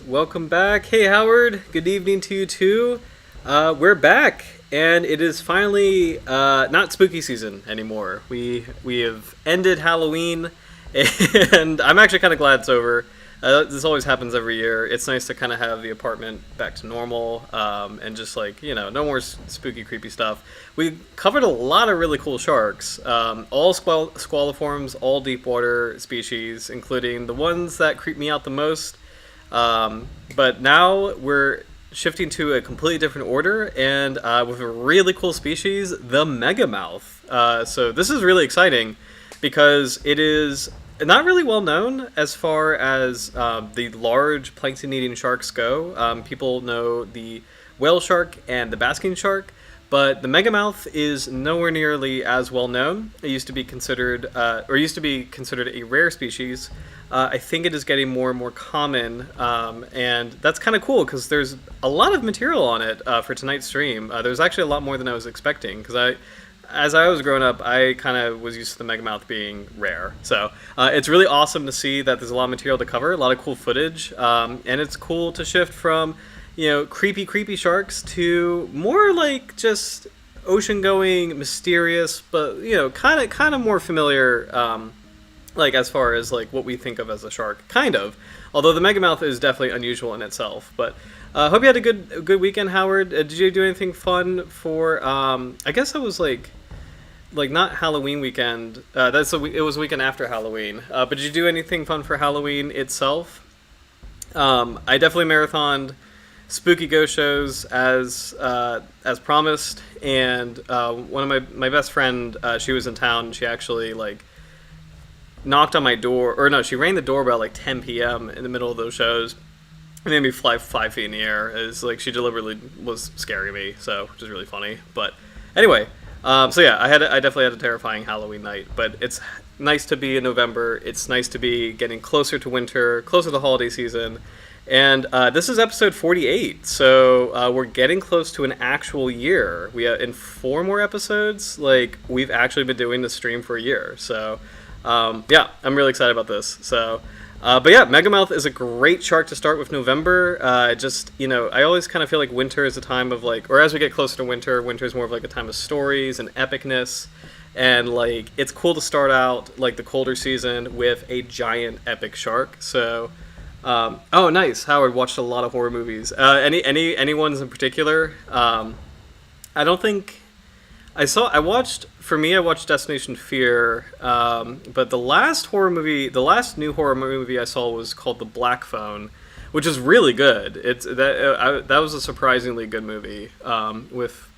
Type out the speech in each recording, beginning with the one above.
Welcome back. Hey Howard, good evening to you too. We're back, and it is finally not spooky season anymore. We have ended Halloween, and I'm actually kind of glad it's over. This always happens every year. It's nice to kind of have the apartment back to normal, and just like no more spooky, creepy stuff. We covered a lot of really cool sharks, all squaliforms, all deep water species, including the ones that creep me out the most. But now we're shifting to a completely different order, and with a really cool species, the Megamouth. So this is really exciting because it is not really well known as far as the large plankton-eating sharks go. People know the whale shark and the basking shark, but the Megamouth is nowhere nearly as well known. It used to be considered, a rare species. I think it is getting more and more common, and that's kind of cool because there's a lot of material on it for tonight's stream. There's actually a lot more than I was expecting because as I was growing up, I kind of was used to the Megamouth being rare. So it's really awesome to see that there's a lot of material to cover, a lot of cool footage, and it's cool to shift from creepy sharks to more like just ocean-going, mysterious, but kind of more familiar. Like as far as like what we think of as a shark, kind of. Although the Megamouth is definitely unusual in itself. But hope you had a good weekend, Howard. Did you do anything fun for? I guess it was like not Halloween weekend. It was a weekend after Halloween. But did you do anything fun for Halloween itself? I definitely marathoned spooky ghost shows as promised, and one of my best friend, she was in town, and she actually knocked on my door, or no, she rang the doorbell like 10 p.m. in the middle of those shows. It made me fly 5 feet in the air. It's like she deliberately was scaring me, which is really funny. But anyway, so yeah, I definitely had a terrifying Halloween night. But it's nice to be in November. It's nice to be getting closer to winter, closer to the holiday season. And this is episode 48, so we're getting close to an actual year. In 4 more episodes, we've actually been doing this stream for a year. So yeah, I'm really excited about this. So, but yeah, Megamouth is a great shark to start with November. I always kind of feel like winter is a time of or as we get closer to winter is more of a time of stories and epicness. And it's cool to start out the colder season with a giant epic shark. So, oh, nice. Howard watched a lot of horror movies. Any ones in particular? I don't think I watched Destination Fear, but the last new horror movie I saw was called The Black Phone, which is really good. That was a surprisingly good movie.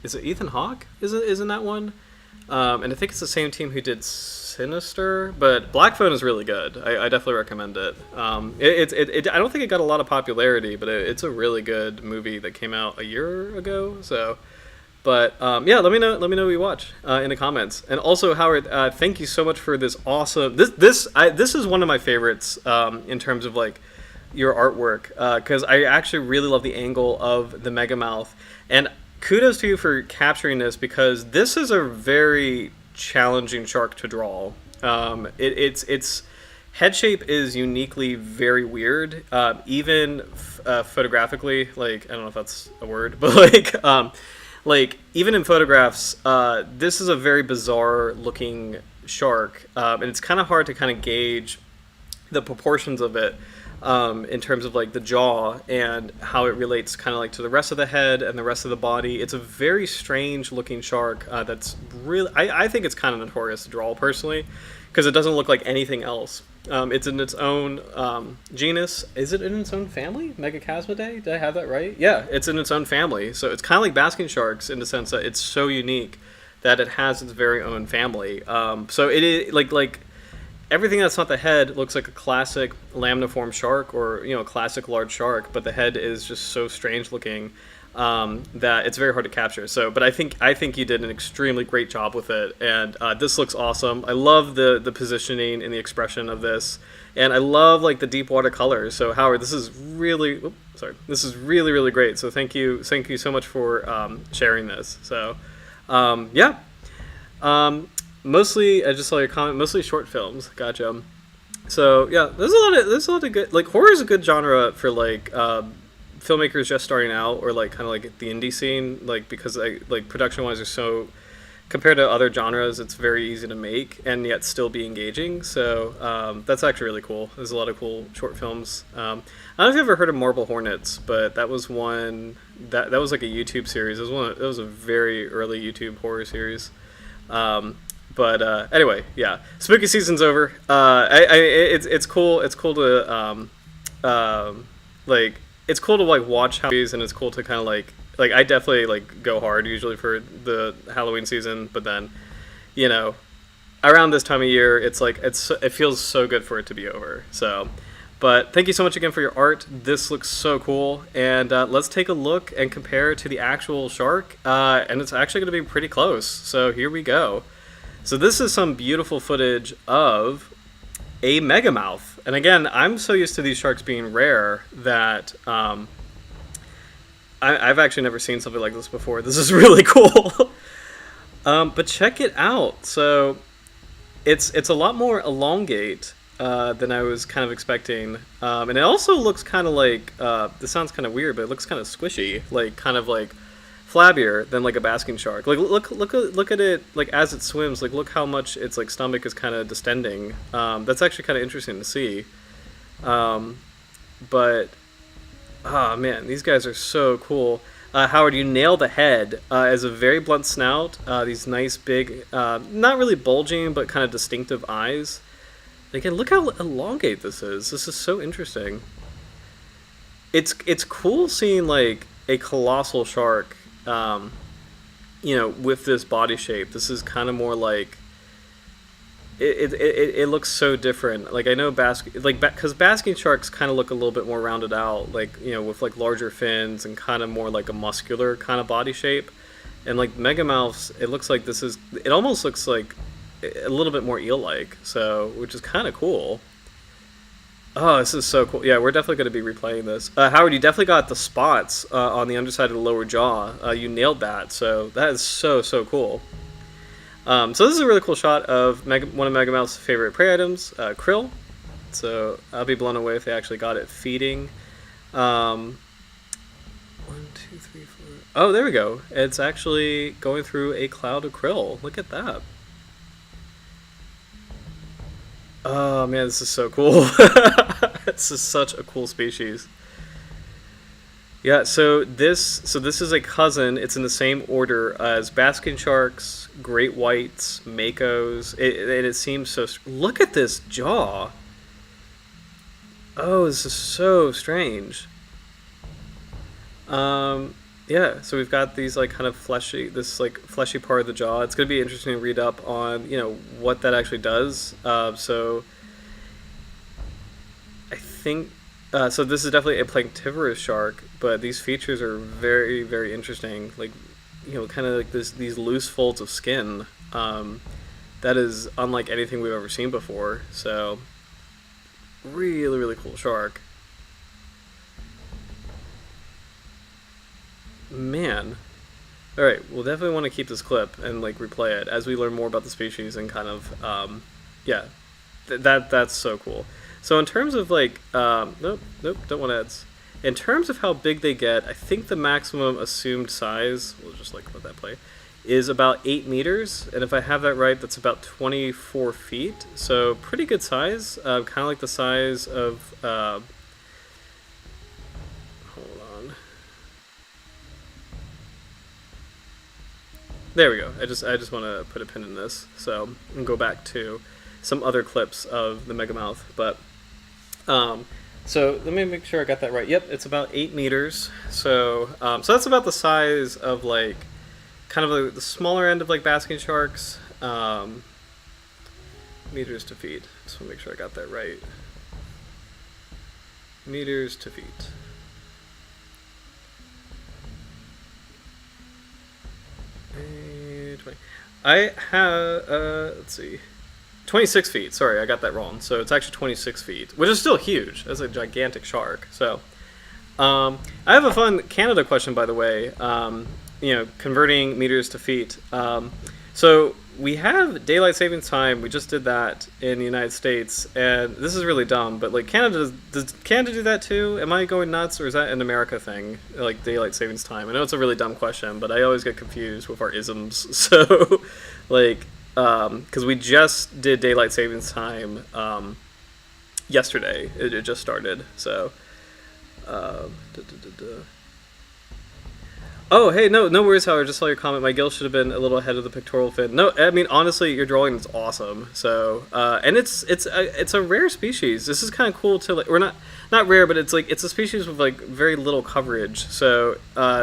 Is it Ethan Hawke? Isn't that one? And I think it's the same team who did Sinister, but Black Phone is really good. I definitely recommend it. I don't think it got a lot of popularity, but it's a really good movie that came out a year ago. So. But yeah, let me know what you watch in the comments. And also, Howard, thank you so much for this awesome. This is one of my favorites in terms of your artwork because I actually really love the angle of the Megamouth. And kudos to you for capturing this because this is a very challenging shark to draw. Its head shape is uniquely very weird, even photographically. I don't know if that's a word, but even in photographs, this is a very bizarre looking shark, and it's kind of hard to kind of gauge the proportions of it in terms of the jaw and how it relates kind of to the rest of the head and the rest of the body. It's a very strange looking shark that's really, I think it's kind of notorious to draw personally because it doesn't look like anything else. It's in its own genus. Is it in its own family? Megachasma Day? Did I have that right? Yeah, it's in its own family. So it's kind of like basking sharks in the sense that it's so unique that it has its very own family. So it is like everything that's not the head looks like a classic lamniform shark or a classic large shark, but the head is just so strange looking that it's very hard to capture. So, but I think you did an extremely great job with it, and this looks awesome. I love the positioning and the expression of this, and I love the deep water colors. So Howard, this is really really great. So thank you so much for sharing this. So yeah, mostly I just saw your comment. Mostly short films. Gotcha. So yeah, there's a lot of good, like, horror is a good genre for like filmmakers just starting out, or like kind of like the indie scene, like because like production wise are so, compared to other genres, it's very easy to make and yet still be engaging. So that's actually really cool. There's a lot of cool short films. I don't know if you've ever heard of Marble Hornets, but that was one that was like a YouTube series. It was a very early YouTube horror series. But anyway, yeah, spooky season's over. It's cool. It's cool to like, it's cool to like watch Halloween, and it's cool to kind of like I definitely like go hard usually for the Halloween season, but then, you know, around this time of year, it's like it feels so good for it to be over. So, but thank you so much again for your art. This looks so cool, and let's take a look and compare to the actual shark, and it's actually going to be pretty close. So here we go. So this is some beautiful footage of a megamouth. And again, I'm so used to these sharks being rare that I've actually never seen something like this before. This is really cool. But check it out. So it's a lot more elongate than I was kind of expecting. And it also looks kind of like, this sounds kind of weird, but it looks kind of squishy, like kind of like flabbier than like a basking shark. Like look at it, like as it swims, like look how much its like stomach is kind of distending. That's actually kind of interesting to see. But oh man, these guys are so cool. Howard, you nail the head. As a very blunt snout, these nice big, not really bulging but kind of distinctive eyes. Again, look how elongate this is. This is so interesting. It's cool seeing like a colossal shark, you know, with this body shape. This is kind of more like it looks so different. Like I know because basking sharks kind of look a little bit more rounded out, like, you know, with like larger fins and kind of more like a muscular kind of body shape. And like megamouths, it almost looks like a little bit more eel-like, so, which is kind of cool. Oh, this is so cool. Yeah, we're definitely going to be replaying this. Howard, you definitely got the spots on the underside of the lower jaw. You nailed that, so that is so cool. So this is a really cool shot of one of Megamouth's favorite prey items, krill. So I'll be blown away if they actually got it feeding. 1, 2, 3, 4. Oh, there we go. It's actually going through a cloud of krill. Look at that. Oh man, this is so cool. This is such a cool species. Yeah, so this is a cousin. It's in the same order as basking sharks, great whites, makos. It seems so. Look at this jaw. Oh, this is so strange. Yeah, so we've got these like kind of fleshy part of the jaw. It's going to be interesting to read up on, you know, what that actually does. So I think, so this is definitely a planktivorous shark, but these features are very, very interesting. Like, you know, kind of like these loose folds of skin. That is unlike anything we've ever seen before. So really, really cool shark. Man. Alright, we'll definitely want to keep this clip and like replay it as we learn more about the species and kind of, yeah, that's so cool. So in terms of like, nope, don't want ads. In terms of how big they get, I think the maximum assumed size, we'll just like let that play, is about 8 meters. And if I have that right, that's about 24 feet. So pretty good size, kind of like the size of, there we go. I just want to put a pin in this, so and go back to some other clips of the Megamouth. But so let me make sure I got that right. Yep, it's about 8 meters. So so that's about the size of like kind of the smaller end of like basking sharks. Meters to feet. Just want to make sure I got that right. Meters to feet. I have, let's see, 26 feet. Sorry, I got that wrong. So it's actually 26 feet, which is still huge. That's a gigantic shark. So I have a fun Canada question, by the way, you know, converting meters to feet. So we have daylight savings time. We just did that in the United States, and this is really dumb. But like Canada, does Canada do that too? Am I going nuts, or is that an America thing? Like daylight savings time. I know it's a really dumb question, but I always get confused with our isms. So, like, because we just did daylight savings time yesterday. It just started. So, uh, duh, duh, duh, duh. Oh, hey, no worries, Howard. Just saw your comment. My gill should have been a little ahead of the pectoral fin. No, I mean honestly, your drawing is awesome. So, and it's a rare species. This is kind of cool to like. We're not rare, but it's like it's a species with like very little coverage. So,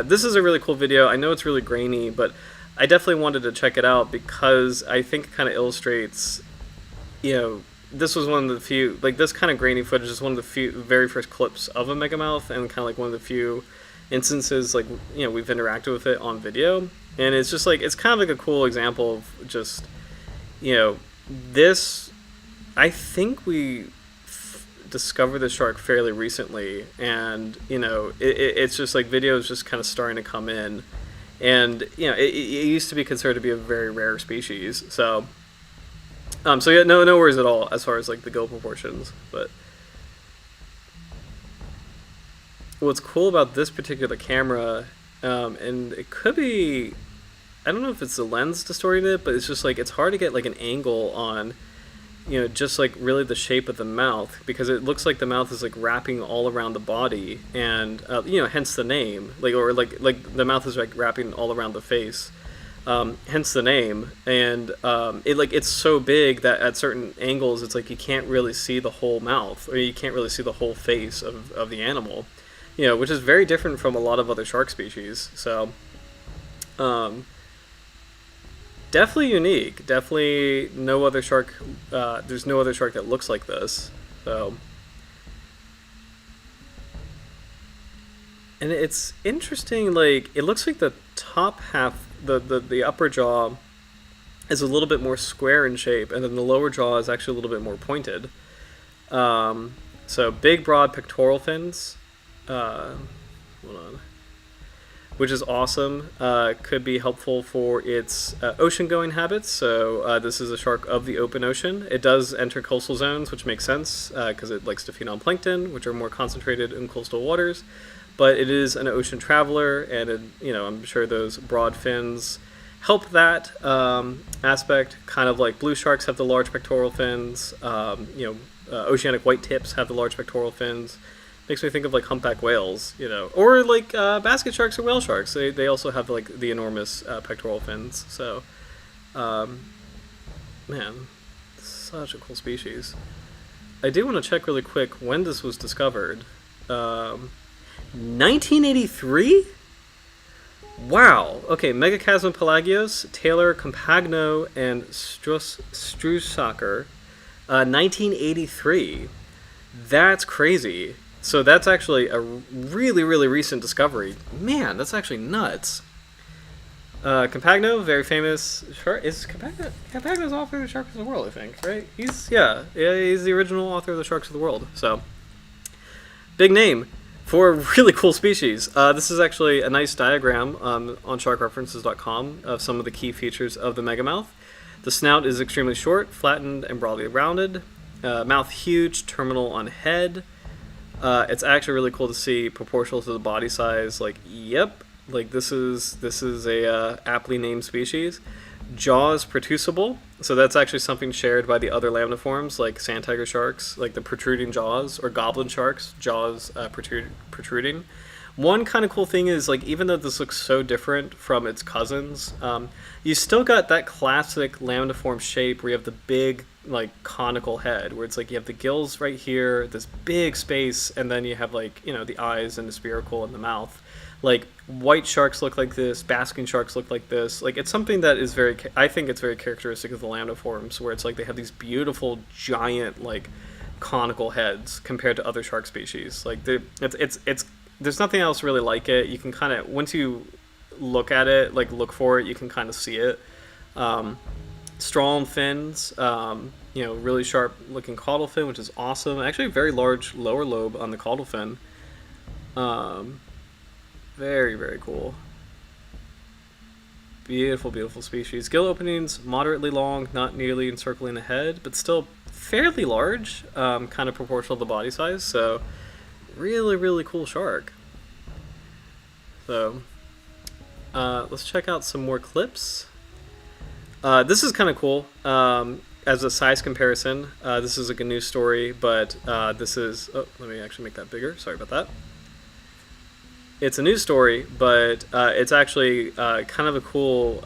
this is a really cool video. I know it's really grainy, but I definitely wanted to check it out because I think it kind of illustrates, you know, this was one of the few like this kind of grainy footage is one of the few very first clips of a megamouth, and kind of like one of the few instances like we've interacted with it on video, and it's just like it's kind of like a cool example of just this. I think we discovered the shark fairly recently, and it's just like videos just kind of starting to come in, and it used to be considered to be a very rare species. So so yeah, no worries at all as far as like the gill proportions. But what's cool about this particular camera, and it could be, I don't know if it's the lens distorting it, but it's just like it's hard to get like an angle on, just like really the shape of the mouth, because it looks like the mouth is like wrapping all around the body, and hence the name, or the mouth is like wrapping all around the face, hence the name, and it's so big that at certain angles it's like you can't really see the whole mouth, or you can't really see the whole face of the animal. Which is very different from a lot of other shark species. So, definitely unique. Definitely no other shark. There's no other shark that looks like this. So, and it's interesting. Like it looks like the top half, the upper jaw, is a little bit more square in shape, and then the lower jaw is actually a little bit more pointed. So big, broad pectoral fins. Hold on. Which is awesome. Could be helpful for its ocean-going habits. So this is a shark of the open ocean. It does enter coastal zones, which makes sense because it likes to feed on plankton, which are more concentrated in coastal waters. But it is an ocean traveler, and I'm sure those broad fins help that aspect. Kind of like blue sharks have the large pectoral fins. Oceanic white tips have the large pectoral fins. Makes me think of like humpback whales, or like basket sharks or whale sharks. They also have like the enormous pectoral fins. So, man, such a cool species. I do want to check really quick when this was discovered. 1983? Wow. Okay, Megachasma pelagios, Taylor Compagno, and Strusacker. 1983. That's crazy. So that's actually a really, really recent discovery. Man, that's actually nuts. Compagno, very famous shark. Is Compagno's author of the Sharks of the World, I think, right? He's the original author of the Sharks of the World. So, big name for a really cool species. This is actually a nice diagram on sharkreferences.com of some of the key features of the megamouth. The snout is extremely short, flattened, and broadly rounded. Mouth huge, terminal on head. It's actually really cool to see proportional to the body size. Like, yep, like this is a aptly named species. Jaws protrusible, so that's actually something shared by the other lamniforms like sand tiger sharks, like the protruding jaws, or goblin sharks, jaws protruding. One kind of cool thing is, like, even though this looks so different from its cousins, you still got that classic lamniform shape where you have the big, like, conical head, where it's like you have the gills right here, this big space, and then you have, like, the eyes and the spiracle in the mouth. Like, white sharks look like this, basking sharks look like this. Like, it's something that is I think it's very characteristic of the lamniforms, where it's like they have these beautiful, giant, like, conical heads compared to other shark species. Like, it's there's nothing else really like it. You can kind of, once you look at it, like look for it, you can kind of see it. Strong fins, really sharp looking caudal fin, which is awesome. Actually, a very large lower lobe on the caudal fin. Very, very cool. Beautiful, beautiful species. Gill openings moderately long, not nearly encircling the head, but still fairly large, kind of proportional to the body size. So, really, really cool shark. So, let's check out some more clips. This is kind of cool. As a size comparison, this is like a news story, but this is... Oh, let me actually make that bigger. Sorry about that. It's a news story, but it's actually kind of a cool...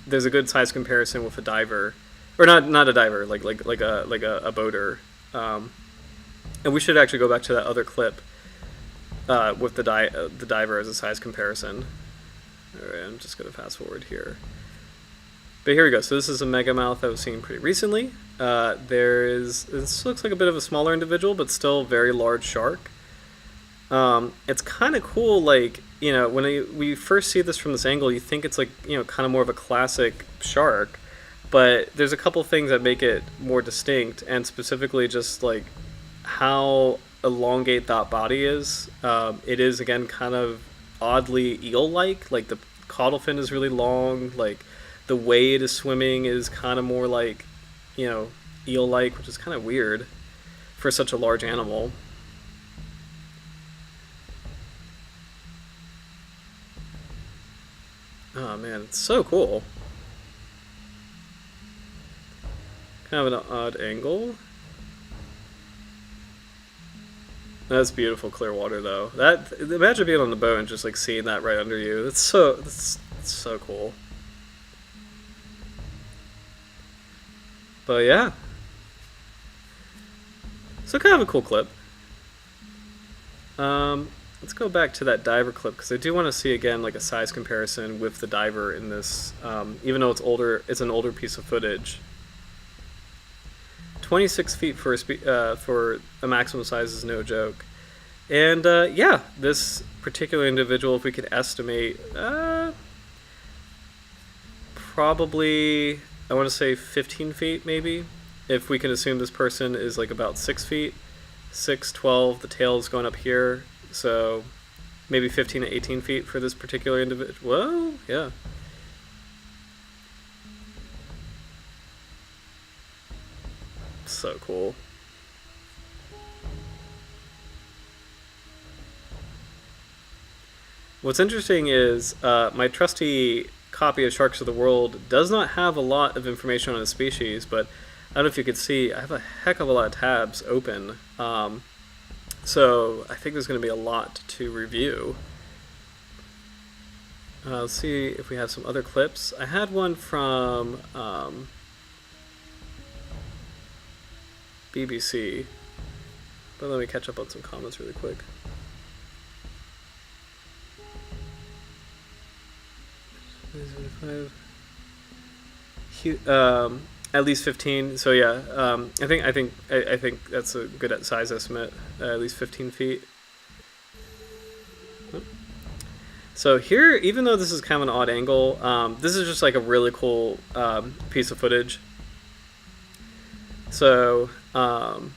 there's a good size comparison with a diver. Or not a diver, like a boater. And we should actually go back to that other clip with the diver as a size comparison. All right, I'm just going to fast forward here. But here we go. So this is a megamouth that was seen pretty recently. This looks like a bit of a smaller individual, but still very large shark. It's kind of cool, like, you know, when we first see this from this angle, you think it's like, you know, kind of more of a classic shark, but there's a couple things that make it more distinct, and specifically just like how elongate that body is. It is, again, kind of oddly eel-like. Like the caudal fin is really long, like the way it is swimming is kind of more like, you know, eel-like, which is kind of weird for such a large animal. Oh man, it's so cool. Kind of an odd angle. That's beautiful clear water though. Imagine being on the boat and just like seeing that right under you. It's so cool. But yeah. So kind of a cool clip. Let's go back to that diver clip because I do want to see again like a size comparison with the diver in this, even though it's older. It's an older piece of footage. 26 feet for a maximum size is no joke. And yeah, this particular individual, if we could estimate, probably, I want to say 15 feet maybe. If we can assume this person is like about 6 feet, 6'12", the tail is going up here. So maybe 15 to 18 feet for this particular individual. Well, yeah. So cool. What's interesting is my trusty copy of Sharks of the World does not have a lot of information on the species, but I don't know if you could see, I have a heck of a lot of tabs open. So I think there's going to be a lot to review. Let's see if we have some other clips. I had one from BBC, but let me catch up on some comments really quick. At least 15. So yeah, I think that's a good size estimate. At least 15 feet. So here, even though this is kind of an odd angle, this is just like a really cool piece of footage. So, oh,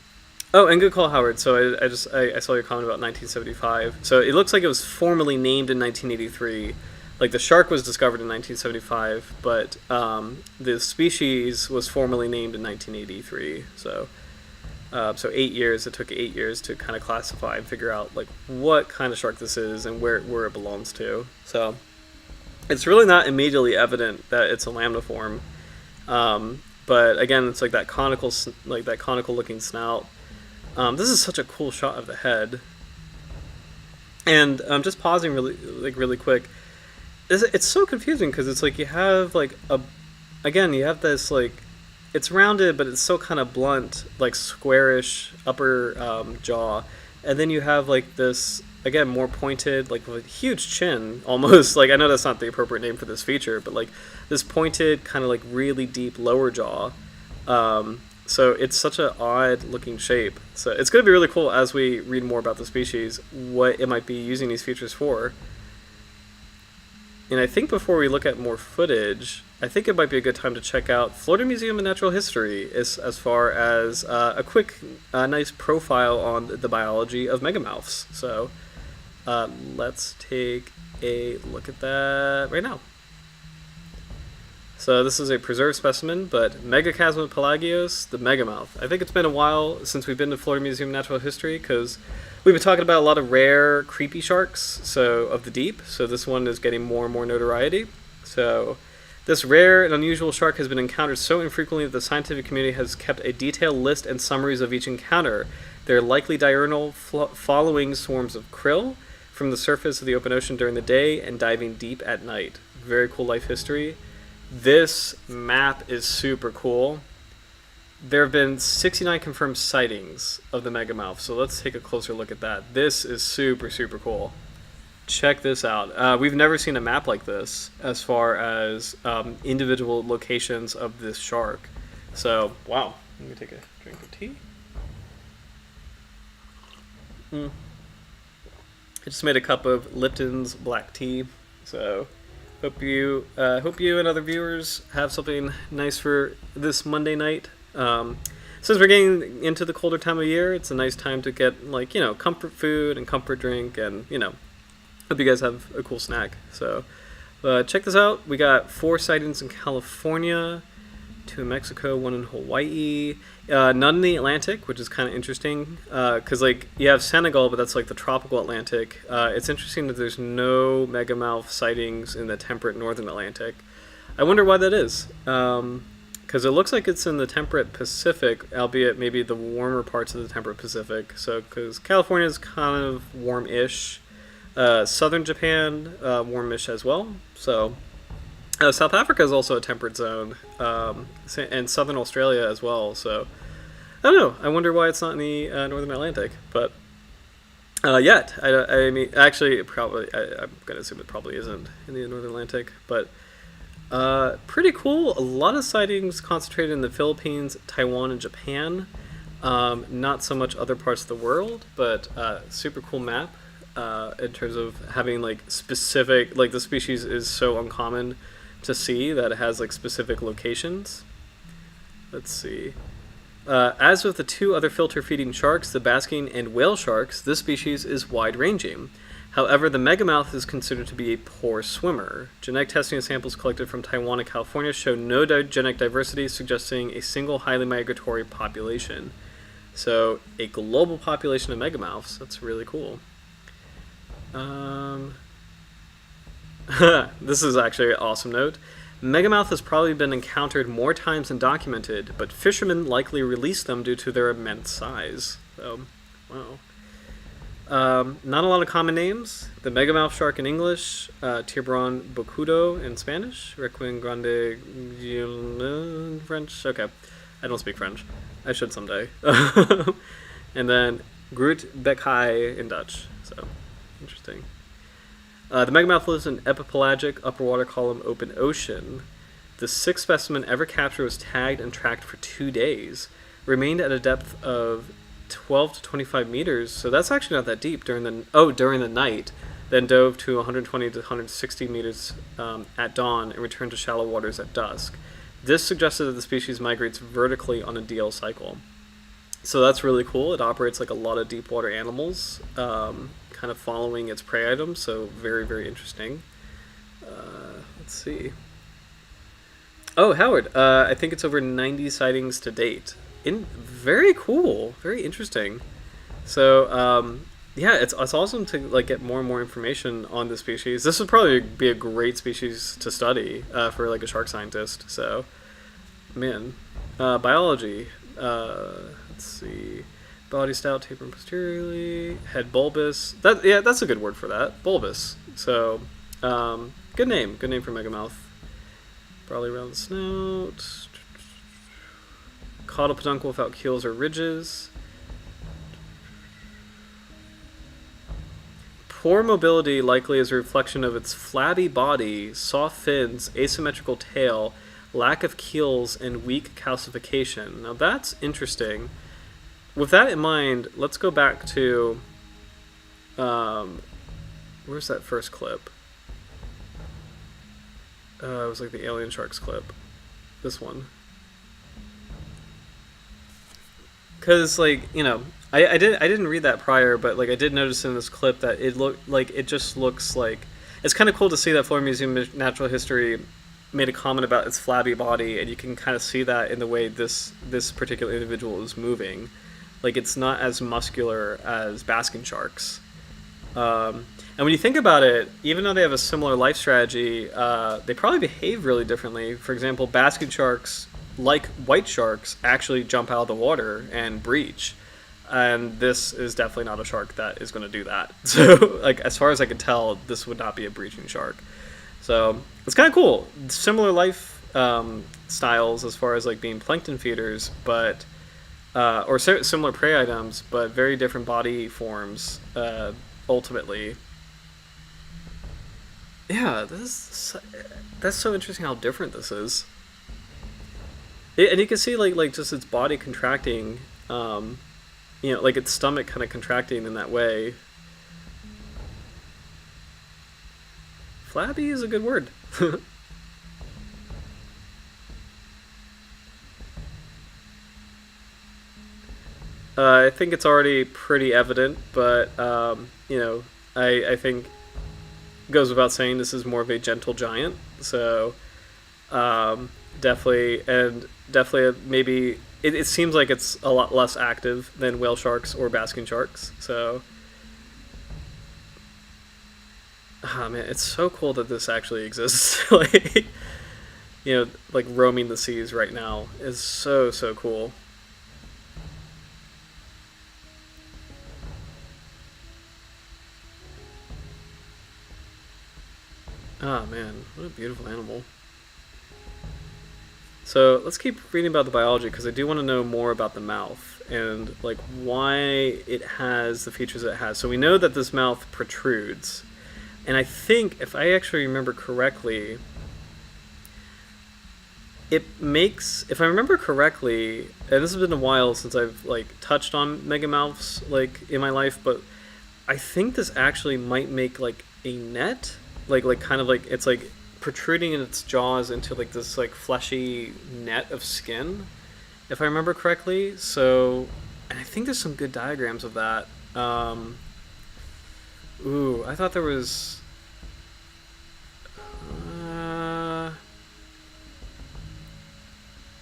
and good call, Howard. So I saw your comment about 1975. So it looks like it was formally named in 1983. Like the shark was discovered in 1975, but the species was formally named in 1983. So, so 8 years. It took 8 years to kind of classify and figure out like what kind of shark this is and where it belongs to. So, it's really not immediately evident that it's a lamniform. But again, it's like that conical looking snout. This is such a cool shot of the head. And just pausing really quick. It's so confusing because it's like you have like you have this like, it's rounded but it's so kind of blunt, like squarish upper jaw, and then you have like this again more pointed, like with a huge chin almost. Like I know that's not the appropriate name for this feature, but like this pointed kind of like really deep lower jaw. So it's such an odd looking shape. So it's going to be really cool as we read more about the species, what it might be using these features for. And I think before we look at more footage, I think it might be a good time to check out Florida Museum of Natural History as far as a quick, nice profile on the biology of megamouths. So let's take a look at that right now. So this is a preserved specimen, but Megachasma pelagios, the Megamouth. I think it's been a while since we've been to Florida Museum of Natural History because we've been talking about a lot of rare, creepy sharks, so of the deep. So this one is getting more and more notoriety. So this rare and unusual shark has been encountered so infrequently that the scientific community has kept a detailed list and summaries of each encounter. They're likely diurnal, following swarms of krill from the surface of the open ocean during the day and diving deep at night. Very cool life history. This map is super cool. There have been 69 confirmed sightings of the Megamouth, so let's take a closer look at that. This is super, super cool. Check this out. We've never seen a map like this as far as individual locations of this shark. So, wow. Let me take a drink of tea. I just made a cup of Lipton's black tea, so hope you and other viewers have something nice for this Monday night. Since we're getting into the colder time of year, it's a nice time to get comfort food and comfort drink, and hope you guys have a cool snack. So check this out. We got 4 sightings in California, 2 in Mexico, 1 in Hawaii, none in the Atlantic, which is kind of interesting because you have Senegal, but that's the tropical Atlantic. It's interesting that there's no Megamouth sightings in the temperate northern Atlantic. I wonder why that is, because it looks like it's in the temperate Pacific, albeit maybe the warmer parts of the temperate Pacific. So because California is kind of warm-ish, southern Japan warmish as well. So South Africa is also a temperate zone, and southern Australia as well. So I don't know. I wonder why it's not in the northern Atlantic. But yet, I mean, actually, probably I'm gonna assume it probably isn't in the northern Atlantic. But pretty cool. A lot of sightings concentrated in the Philippines, Taiwan, and Japan. Not so much other parts of the world, but super cool map in terms of having specific, the species is so uncommon to see that it has specific locations. Let's see. As with the 2 other filter-feeding sharks, the basking and whale sharks, this species is wide-ranging. However, the Megamouth is considered to be a poor swimmer. Genetic testing of samples collected from Taiwan and California show no genetic diversity, suggesting a single highly migratory population. So, a global population of Megamouths. That's really cool. This is actually an awesome note. Megamouth has probably been encountered more times than documented, but fishermen likely release them due to their immense size. So, wow. Not a lot of common names. The Megamouth shark in English, Tiburon bocudo in Spanish, Requin grande in French. Okay, I don't speak French. I should someday. And then Groot Bekhai in Dutch. So, interesting. The Megamouth lives in epipelagic upper water column open ocean. The 6th specimen ever captured was tagged and tracked for 2 days. Remained at a depth of 12 to 25 meters, so that's actually not that deep during the night. Then dove to 120 to 160 meters at dawn and returned to shallow waters at dusk. This suggested that the species migrates vertically on a DL cycle. So that's really cool. It operates like a lot of deep water animals, kind of following its prey items, so very, very interesting. Let's see. Oh, Howard, I think it's over 90 sightings to date. Very cool, very interesting. So, yeah, it's awesome to get more and more information on the species. This would probably be a great species to study for a shark scientist. So, man, biology. Let's see. Body stout, tapering posteriorly, head bulbous. That's a good word for that. Bulbous. So, good name for Megamouth. Broadly round the snout. Caudal peduncle without keels or ridges. Poor mobility likely is a reflection of its flabby body, soft fins, asymmetrical tail, lack of keels, and weak calcification. Now that's interesting. With that in mind, let's go back to where's that first clip? It was the alien sharks clip. This one. Because I didn't read that prior, but I did notice in this clip that it just looks like it's kind of cool to see that Florida Museum of Natural History made a comment about its flabby body, and you can kind of see that in the way this particular individual is moving. Like, it's not as muscular as basking sharks. And when you think about it, even though they have a similar life strategy, they probably behave really differently. For example, basking sharks, like white sharks, actually jump out of the water and breach. And this is definitely not a shark that is going to do that. So, like, as far as I can tell, this would not be a breaching shark. So it's kind of cool. Similar life styles as far as like being plankton feeders, but or similar prey items, but very different body forms. Ultimately, yeah, that's so interesting how different this is. And you can see like just its body contracting, like its stomach kind of contracting in that way. Flabby is a good word. I think it's already pretty evident, but I think it goes without saying this is more of a gentle giant. So definitely maybe it seems like it's a lot less active than whale sharks or basking sharks. So man, it's so cool that this actually exists. Like, like roaming the seas right now is so cool. Ah, man, what a beautiful animal. So let's keep reading about the biology, because I do want to know more about the mouth and like why it has the features it has. So we know that this mouth protrudes, and I think if I actually remember correctly, if I remember correctly, and this has been a while since I've like touched on megamouths like in my life, but I think this actually might make like a net, like kind of like it's like protruding in its jaws into like this like fleshy net of skin, if I remember correctly. So, and I think there's some good diagrams of that. I thought there was.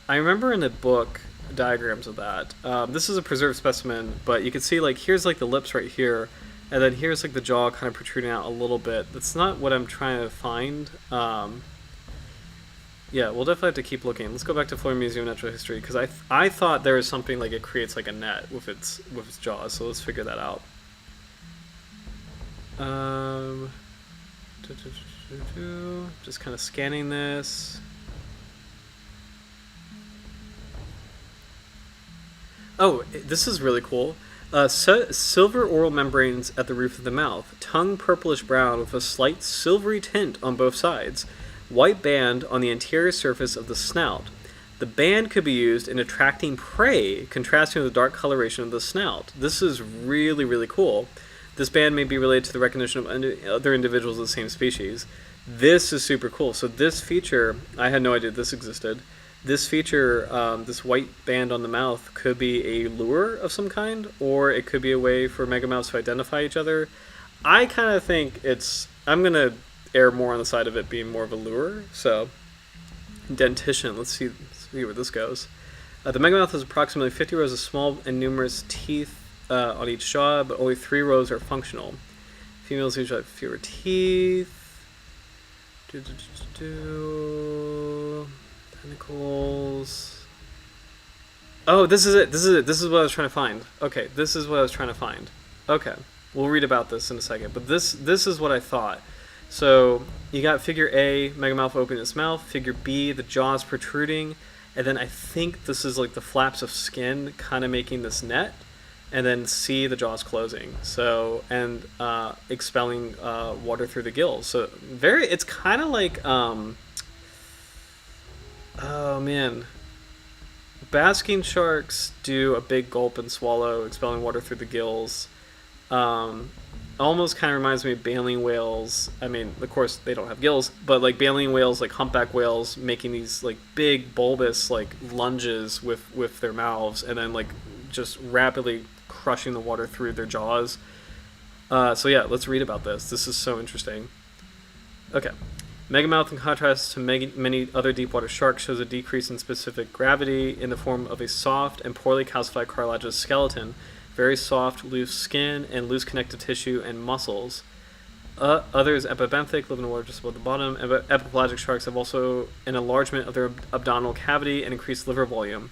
I remember in the book diagrams of that. This is a preserved specimen, but you can see like here's like the lips right here, and then here's like the jaw kind of protruding out a little bit. That's not what I'm trying to find. Yeah, we'll definitely have to keep looking. Let's go back to Florida Museum of Natural History, because I thought there was something like it creates like a net with its jaws. So let's figure that out. Just kind of scanning this. Oh, this is really cool. Silver oral membranes at the roof of the mouth, tongue purplish brown with a slight silvery tint on both sides, white band on the anterior surface of the snout. The band could be used in attracting prey, contrasting with the dark coloration of the snout. This is really, really cool. This band may be related to the recognition of other individuals of the same species. This is super cool. So this feature, I had no idea this existed. This feature, this white band on the mouth, could be a lure of some kind, or it could be a way for megamouths to identify each other. I kind of think I'm going to err more on the side of it being more of a lure. So, dentition, let's see where this goes. The megamouth has approximately 50 rows of small and numerous teeth on each jaw, but only 3 rows are functional. Females usually have fewer teeth. Tentacles. Oh, this is it. This is what I was trying to find. Okay, this is what I was trying to find. Okay, we'll read about this in a second. But this is what I thought. So you got figure A, megamouth opening its mouth. Figure B, the jaws protruding, and then I think this is like the flaps of skin kind of making this net, and then C, the jaws closing. So and expelling water through the gills. So it's kind of like oh man, basking sharks do a big gulp and swallow, expelling water through the gills. Almost kind of reminds me of baleen whales. I mean, of course they don't have gills, but like baleen whales, like humpback whales, making these like big bulbous like lunges with their mouths, and then like just rapidly crushing the water through their jaws. So yeah, let's read about this. This is so interesting. Okay. Megamouth, in contrast to many other deep-water sharks, shows a decrease in specific gravity in the form of a soft and poorly calcified cartilaginous skeleton, very soft, loose skin, and loose connective tissue and muscles. Others, epibenthic, live in the water just above the bottom. Epipelagic sharks have also an enlargement of their abdominal cavity and increased liver volume.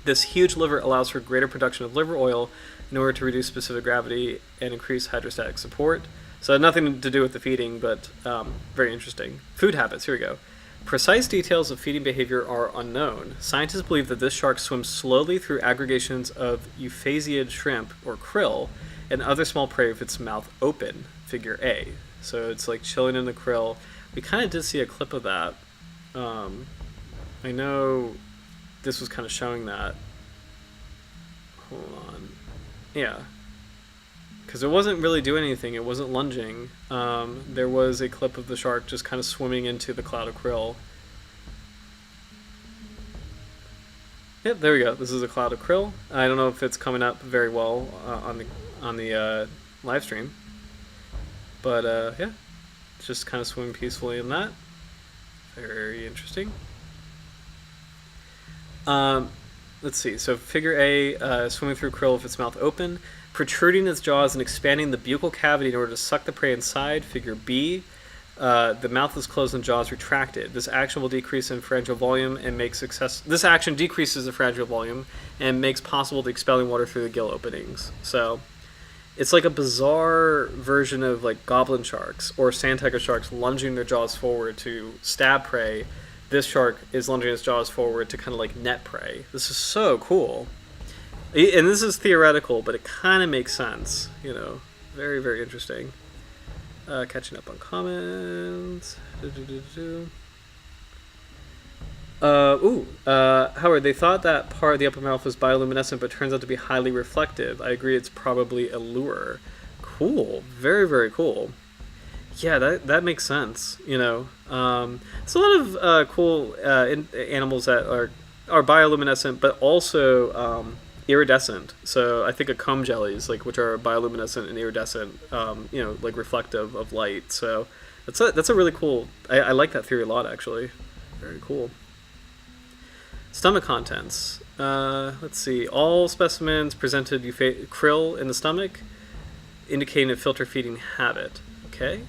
This huge liver allows for greater production of liver oil in order to reduce specific gravity and increase hydrostatic support. So nothing to do with the feeding, but very interesting. Food habits, here we go. Precise details of feeding behavior are unknown. Scientists believe that this shark swims slowly through aggregations of euphasiid shrimp, or krill, and other small prey with its mouth open, figure A. So it's like chilling in the krill. We kind of did see a clip of that. I know this was kind of showing that. Hold on. Yeah. Because it wasn't really doing anything. It wasn't lunging. There was a clip of the shark just kind of swimming into the cloud of krill. Yep, there we go. This is a cloud of krill. I don't know if it's coming up very well on the live stream. But yeah, it's just kind of swimming peacefully in that. Very interesting. Let's see. So figure A, swimming through krill with its mouth open, protruding its jaws and expanding the buccal cavity in order to suck the prey inside. Figure B, the mouth is closed and jaws retracted. This action will decrease in pharyngeal volume and makes This action decreases the pharyngeal volume and makes possible the expelling water through the gill openings. So it's like a bizarre version of like goblin sharks or sand tiger sharks lunging their jaws forward to stab prey. This shark is lunging its jaws forward to kind of like net prey. This is so cool. And this is theoretical, but it kind of makes sense, you know. Very, very interesting. Catching up on comments. Howard, they thought that part of the upper mouth was bioluminescent, but turns out to be highly reflective. I agree, it's probably a lure. Cool. Very, very cool. Yeah, that makes sense, you know. There's a lot of cool animals that are bioluminescent, but also iridescent. So I think of comb jellies, like, which are bioluminescent and iridescent, you know, like reflective of light. So that's a really cool. I like that theory a lot, actually. Very cool. Stomach contents. Let's see. All specimens presented krill in the stomach, indicating a filter feeding habit. Okay.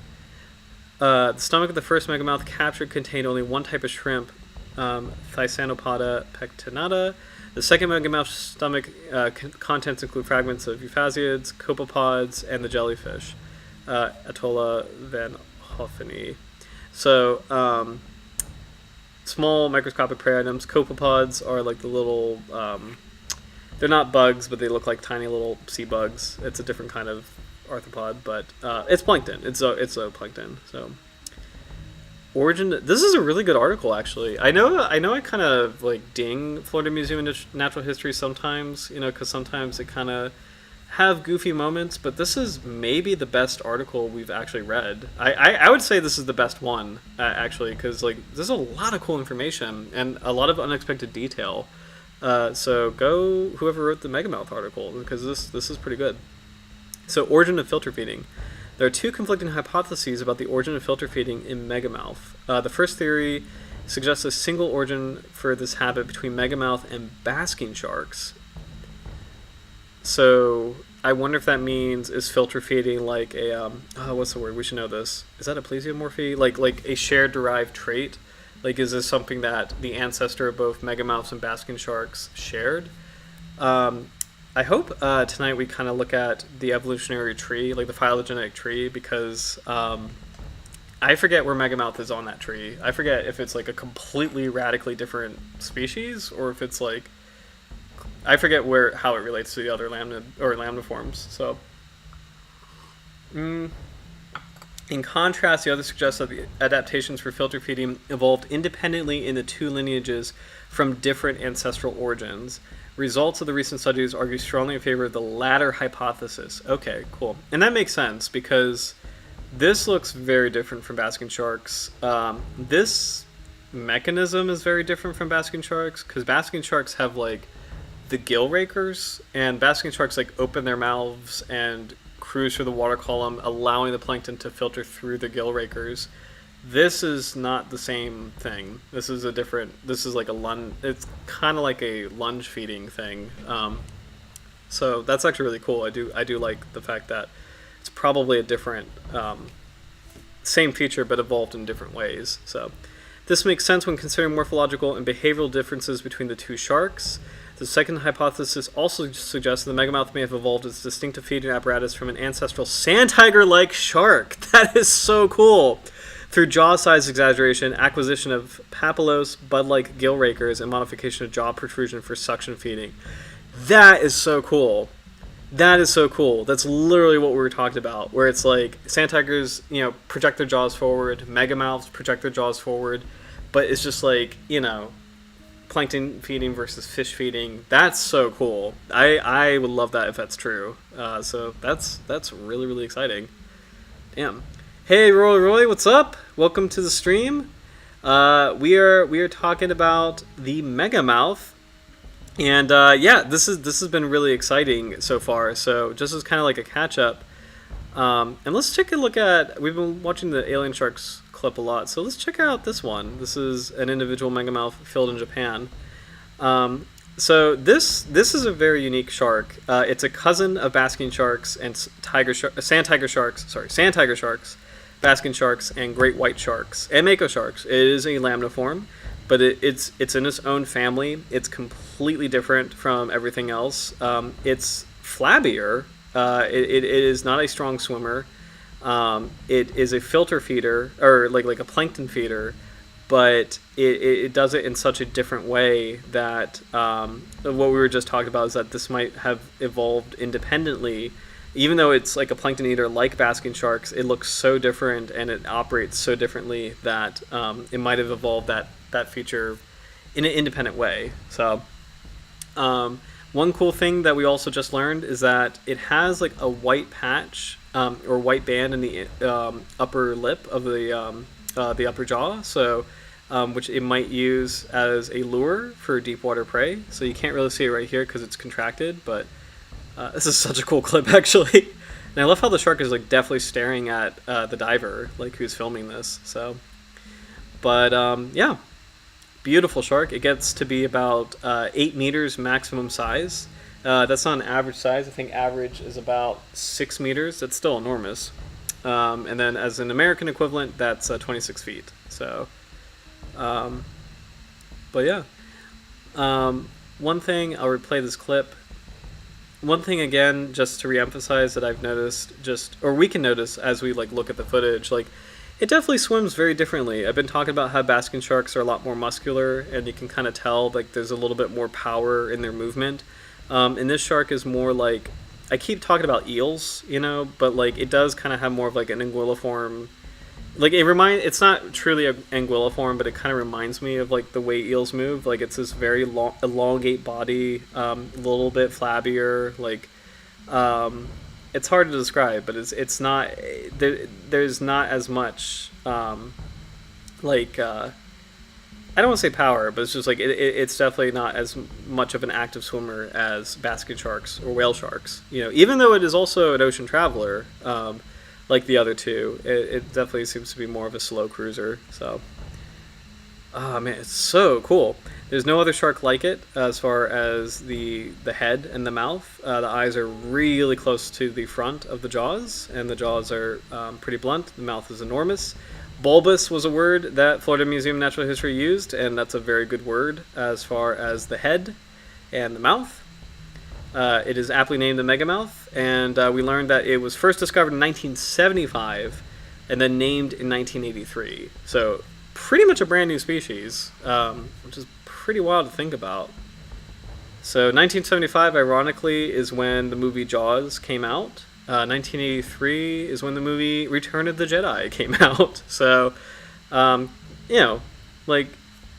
The stomach of the first megamouth captured contained only one type of shrimp, Thysanopoda pectinata. The second megamouth's stomach contents include fragments of euphasiids, copepods, and the jellyfish, Atolla van Hoffeni. So, small microscopic prey items. Copepods are like the little, they're not bugs, but they look like tiny little sea bugs. It's a different kind of arthropod, but it's plankton. It's a plankton. So, origin. This is a really good article, actually. I know. I kind of like ding Florida Museum of Natural History sometimes, you know, because sometimes they kind of have goofy moments. But this is maybe the best article we've actually read. I would say this is the best one, actually, because like there's a lot of cool information and a lot of unexpected detail. So go whoever wrote the Megamouth article, because this is pretty good. So, origin of filter feeding. There are two conflicting hypotheses about the origin of filter feeding in Megamouth. The first theory suggests a single origin for this habit between Megamouth and basking sharks. So, I wonder if that means, is filter feeding like a, what's the word? We should know this. Is that a plesiomorphy? Like a shared derived trait? Like, is this something that the ancestor of both Megamouths and basking sharks shared? I hope tonight we kind of look at the evolutionary tree, like the phylogenetic tree, because I forget where Megamouth is on that tree. I forget if it's like a completely radically different species, or if it's like, I forget how it relates to the other lambda-forms. So, in contrast, the other suggests that the adaptations for filter feeding evolved independently in the two lineages from different ancestral origins. Results of the recent studies argue strongly in favor of the latter hypothesis. Okay, cool. And that makes sense, because this looks very different from basking sharks. This mechanism is very different from basking sharks, because basking sharks have like the gill rakers, and basking sharks like open their mouths and cruise through the water column, allowing the plankton to filter through the gill rakers. This is not the same thing. This is a different. This is like a lunge. It's kind of like a lunge feeding thing. So that's actually really cool. I do like the fact that it's probably a different, same feature but evolved in different ways. So this makes sense when considering morphological and behavioral differences between the two sharks. The second hypothesis also suggests that the Megamouth may have evolved its distinctive feeding apparatus from an ancestral sand tiger-like shark. That is so cool. Through jaw size exaggeration, acquisition of papilos, bud-like gill rakers, and modification of jaw protrusion for suction feeding. That is so cool. That is so cool. That's literally what we were talking about, where it's like sand tigers, project their jaws forward, megamouths project their jaws forward, but it's just like, plankton feeding versus fish feeding. That's so cool. I would love that if that's true. So that's really, really exciting. Damn. Hey, Roy, what's up? Welcome to the stream. We are talking about the Megamouth. And this has been really exciting so far. So just as kind of like a catch up, and let's take a look at. We've been watching the Alien Sharks clip a lot, so let's check out this one. This is an individual Megamouth filmed in Japan. So this is a very unique shark. It's a cousin of basking sharks and sand tiger sharks, basking sharks, and great white sharks and mako sharks. It is a lamniform. But it's in its own family. It's completely different from everything else. It's flabbier. It is not a strong swimmer. It is a filter feeder, or like a plankton feeder, but it does it in such a different way that what we were just talking about is that this might have evolved independently. Even though it's like a plankton eater like basking sharks, it looks so different and it operates so differently that it might have evolved that feature in an independent way. So one cool thing that we also just learned is that it has like a white patch or white band in the upper lip of the upper jaw, so which it might use as a lure for deep water prey. So you can't really see it right here because it's contracted, but this is such a cool clip actually. And I love how the shark is like definitely staring at the diver, like who's filming this. So, but yeah. Beautiful shark. It gets to be about 8 meters maximum size. That's not an average size. I think average is about 6 meters. That's still enormous. And then as an American equivalent, that's 26 feet. So, but yeah. One thing, I'll replay this clip. One thing again, just to reemphasize that I've noticed, or we can notice as we like look at the footage, like it definitely swims very differently. I've been talking about how basking sharks are a lot more muscular, and you can kind of tell like there's a little bit more power in their movement. And this shark is more like, I keep talking about eels, but like it does kind of have more of like an anguilliform. Like it's not truly an anguilliform, but it kind of reminds me of like the way eels move. Like it's this very long, elongate body, a little bit flabbier, like. It's hard to describe, but it's not there's not as much I don't want to say power, but it's just like it's definitely not as much of an active swimmer as basking sharks or whale sharks. Even though it is also an ocean traveler, like the other two, it definitely seems to be more of a slow cruiser. So, oh man, it's so cool. There's no other shark like it as far as the head and the mouth. The eyes are really close to the front of the jaws, and the jaws are pretty blunt. The mouth is enormous. Bulbous was a word that Florida Museum of Natural History used, and that's a very good word as far as the head and the mouth. It is aptly named the Megamouth, and we learned that it was first discovered in 1975 and then named in 1983. So pretty much a brand new species, which is pretty wild to think about. So 1975, ironically, is when the movie Jaws came out. 1983 is when the movie Return of the Jedi came out. So, like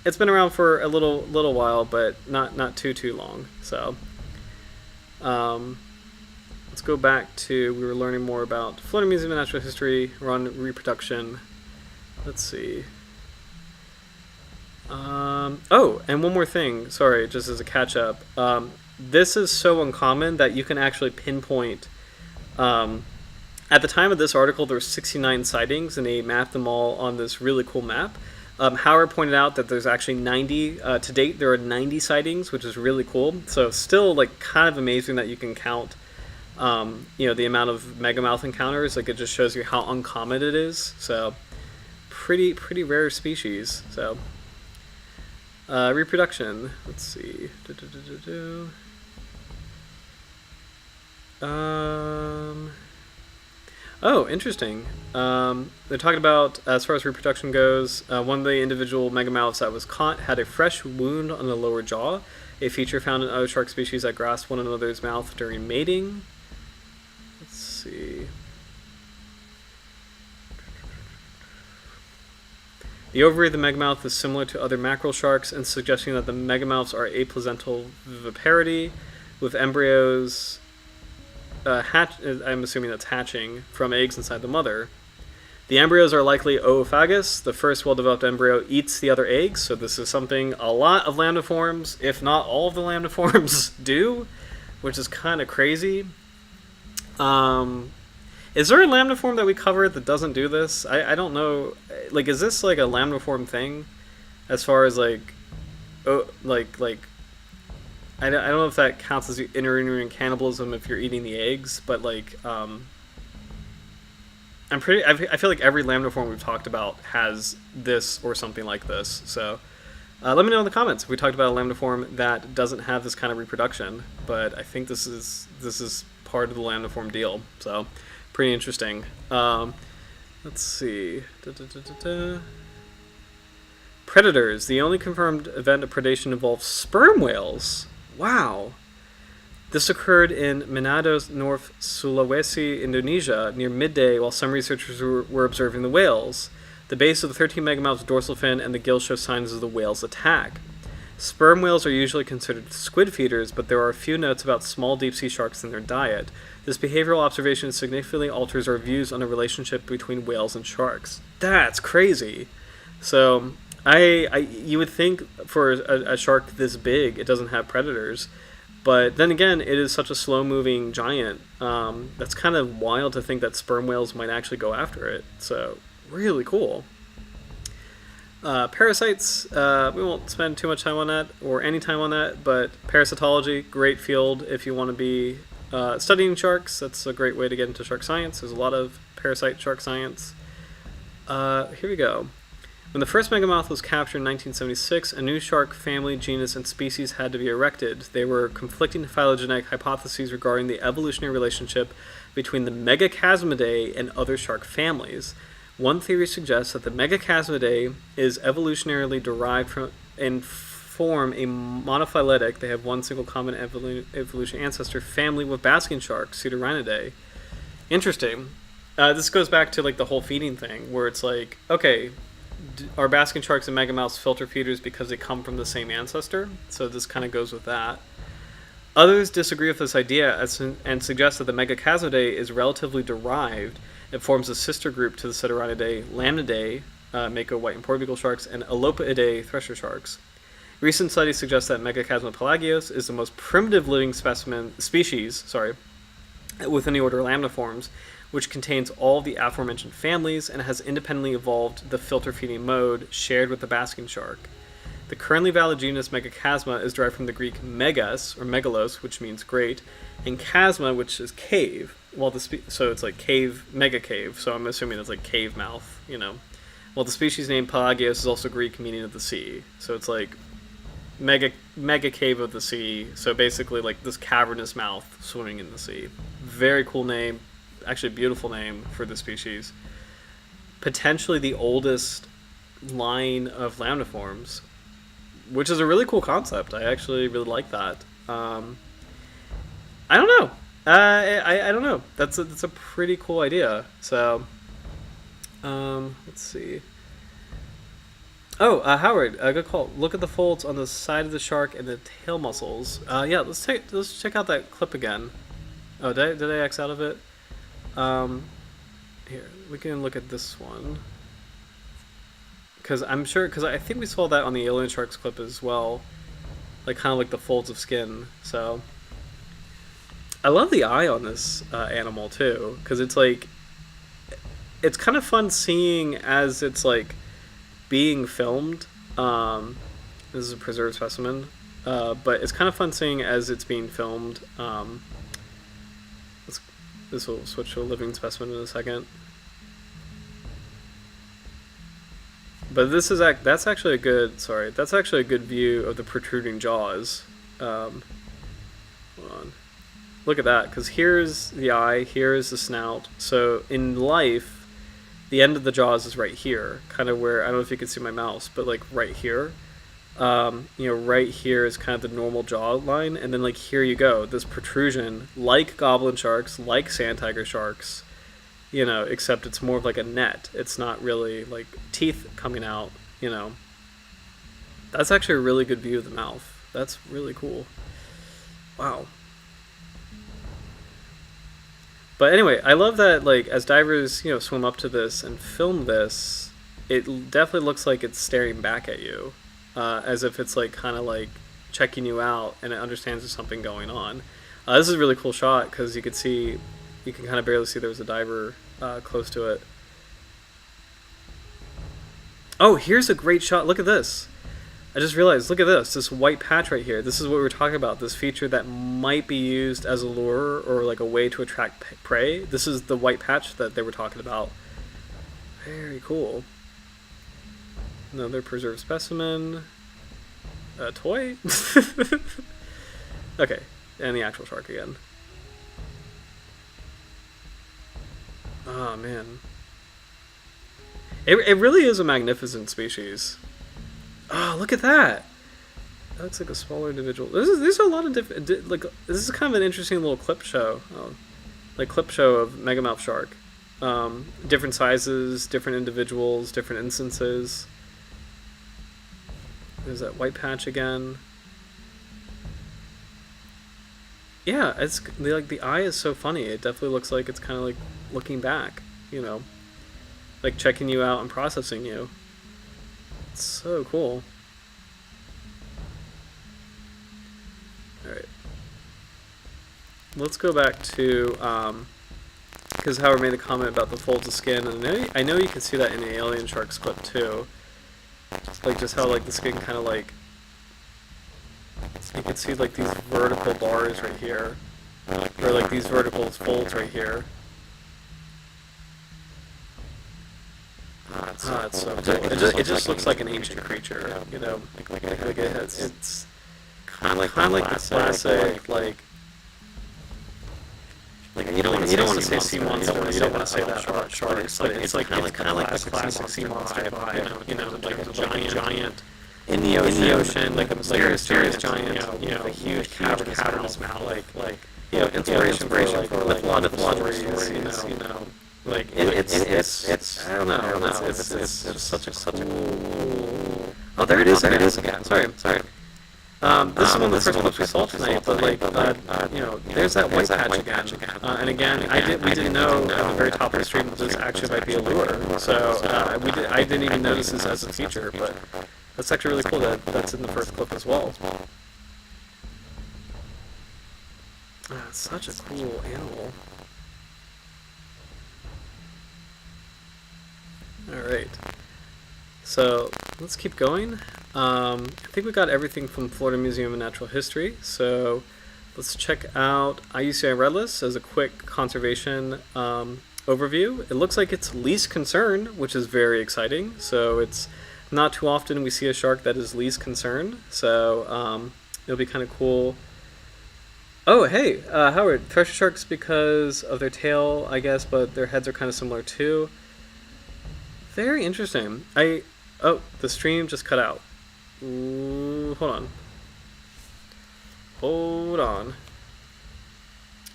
it's been around for a little while, but not too long. So, let's go back to, we were learning more about Florida Museum of Natural History, we're on reproduction. Let's see. Oh, and one more thing, sorry, just as a catch up. This is so uncommon that you can actually pinpoint, At the time of this article, there were 69 sightings, and they mapped them all on this really cool map. Howard pointed out that there's actually 90 to date. There are 90 sightings, which is really cool. So still like kind of amazing that you can count, the amount of megamouth encounters. Like it just shows you how uncommon it is. So pretty rare species. So reproduction. Let's see. Oh, interesting. They're talking about, as far as reproduction goes, one of the individual megamouths that was caught had a fresh wound on the lower jaw, a feature found in other shark species that grasp one another's mouth during mating. Let's see. The ovary of the megamouth is similar to other mackerel sharks, and suggesting that the megamouths are aplacental viviparity, with embryos I'm assuming that's hatching from eggs inside the mother. The embryos are likely oophagous. The first well-developed embryo eats the other eggs, so this is something a lot of lambdaforms, if not all of the lambdaforms, do, which is kind of crazy. Is there a lambdaform that we covered that doesn't do this? I don't know. Like, is this like a lambdaform thing, as far as like I don't know if that counts as inter-uterine cannibalism if you're eating the eggs, but like I feel like every lambdaform we've talked about has this or something like this. So let me know in the comments if we talked about a lambdaform that doesn't have this kind of reproduction. But I think this is part of the lambdaform deal. So pretty interesting. Let's see. Predators. The only confirmed event of predation involves sperm whales. Wow. This occurred in Manado, North Sulawesi, Indonesia, near midday while some researchers were observing the whales. The base of the 13 megamouth's dorsal fin and the gill show signs of the whale's attack. Sperm whales are usually considered squid feeders, but there are a few notes about small deep-sea sharks in their diet. This behavioral observation significantly alters our views on the relationship between whales and sharks. That's crazy. So you would think for a shark this big, it doesn't have predators. But then again, it is such a slow-moving giant. That's kind of wild to think that sperm whales might actually go after it. So, really cool. Parasites, we won't spend too much time on that, or any time on that, but parasitology, great field if you want to be studying sharks. That's a great way to get into shark science. There's a lot of parasite shark science. Here we go. When the first megamouth was captured in 1976, a new shark family, genus, and species had to be erected. There were conflicting phylogenetic hypotheses regarding the evolutionary relationship between the Megachasmidae and other shark families. One theory suggests that the Megachasmidae is evolutionarily derived from and form a monophyletic, they have one single common evolution ancestor, family with basking sharks, Pseudorhinidae. Interesting. This goes back to like the whole feeding thing, where it's like, okay, are basking sharks and megamouths filter feeders because they come from the same ancestor? So this kind of goes with that. Others disagree with this idea and suggest that the Megachasmidae is relatively derived. It forms a sister group to the Pseudorhinidae, Lamnidae, mako white and porbeagle sharks, and Alopidae, thresher sharks. Recent studies suggest that Megachasma pelagios is the most primitive living species within the order Lamniformes, which contains all the aforementioned families and has independently evolved the filter feeding mode shared with the basking shark. The currently valid genus Megachasma is derived from the Greek megas, or megalos, which means great, and chasma, which is cave. So it's like cave, mega cave, so I'm assuming it's like cave mouth, you know. Well, the species name pelagios is also Greek, meaning of the sea. So it's like mega cave of the sea, so basically like this cavernous mouth swimming in the sea. Very cool name. Actually, beautiful name for the species. Potentially the oldest line of lamniforms, which is a really cool concept. I actually really like that. I don't know. I don't know. That's a pretty cool idea. So, let's see. Oh, Howard, good call. Look at the folds on the side of the shark and the tail muscles. Yeah, let's check out that clip again. Oh, did I X out of it? Here, we can look at this one. Because I think we saw that on the alien sharks clip as well. Like, kind of like the folds of skin. So, I love the eye on this animal, too. Because it's like, it's kind of fun seeing as it's like being filmed. This is a preserved specimen, but it's kind of fun seeing as it's being filmed. This will switch to a living specimen in a second. But that's actually a good view of the protruding jaws. Hold on. Look at that, because here's the eye, here's the snout. So in life, the end of the jaws is right here, kind of where, I don't know if you can see my mouse, but like right here. Right here is kind of the normal jaw line, and then like here you go, this protrusion, like goblin sharks, like sand tiger sharks, except it's more of like a net. It's not really like teeth coming out, That's actually a really good view of the mouth. That's really cool. Wow. But anyway, I love that, like, as divers, swim up to this and film this, it definitely looks like it's staring back at you, as if it's like kind of like checking you out and it understands there's something going on. This is a really cool shot because you can kind of barely see there was a diver close to it. Oh, here's a great shot. Look at this. I just realized, look at this white patch right here. This is what we were talking about, this feature that might be used as a lure or like a way to attract prey. This is the white patch that they were talking about. Very cool. Another preserved specimen. A toy? Okay, and the actual shark again. Oh, man. It really is a magnificent species. Oh, look at that! That looks like a smaller individual. These are a lot of different. This is kind of an interesting little clip show, clip show of Megamouth Shark. Different sizes, different individuals, different instances. There's that white patch again. Yeah, it's like the eye is so funny. It definitely looks like it's kind of like looking back, like checking you out and processing you. It's so cool. Alright. Let's go back to, because Howard made a comment about the folds of skin, and I know you can see that in the alien shark's clip too. Like just how like the skin kind of like, you can see like these vertical bars right here, or like these vertical folds right here. It's so cool. It just looks like an ancient creature, it's kind of like the classic, like you don't want to say sea monster, you don't want to say that shark, but it's kind of like the classic sea monster vibe, like a giant in the ocean, like a mysterious giant, a huge cavernous mouth, like inspiration for like a lot of stories, Like it's I don't know. It's just such a cool. Oh, there it is again. Sorry. This is one of the first ones we saw tonight, but there's that white patch again. And again, we didn't know at the very top of the stream that this actually might be a lure. So I didn't even notice this as a feature, but that's actually really cool that that's in the first clip as well. It's such a cool animal. Alright, so let's keep going. I think we got everything from Florida Museum of Natural History, so let's check out IUCN Redless as a quick conservation overview. It looks like it's least concern, which is very exciting, so it's not too often we see a shark that is least concern, so it'll be kind of cool. Oh, hey, Howard, thresher sharks because of their tail, I guess, but their heads are kind of similar too. Very interesting. Oh, the stream just cut out. Ooh, hold on.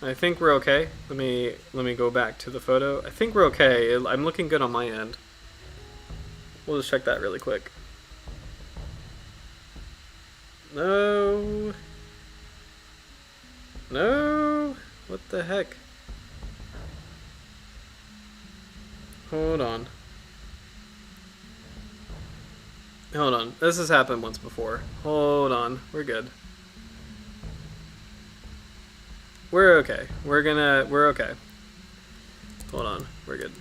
I think we're okay. Let me go back to the photo. I think we're okay. I'm looking good on my end. We'll just check that really quick. No. What the heck? Hold on. This has happened once before. Hold on. We're good. We're okay. We're okay. Hold on. We're good.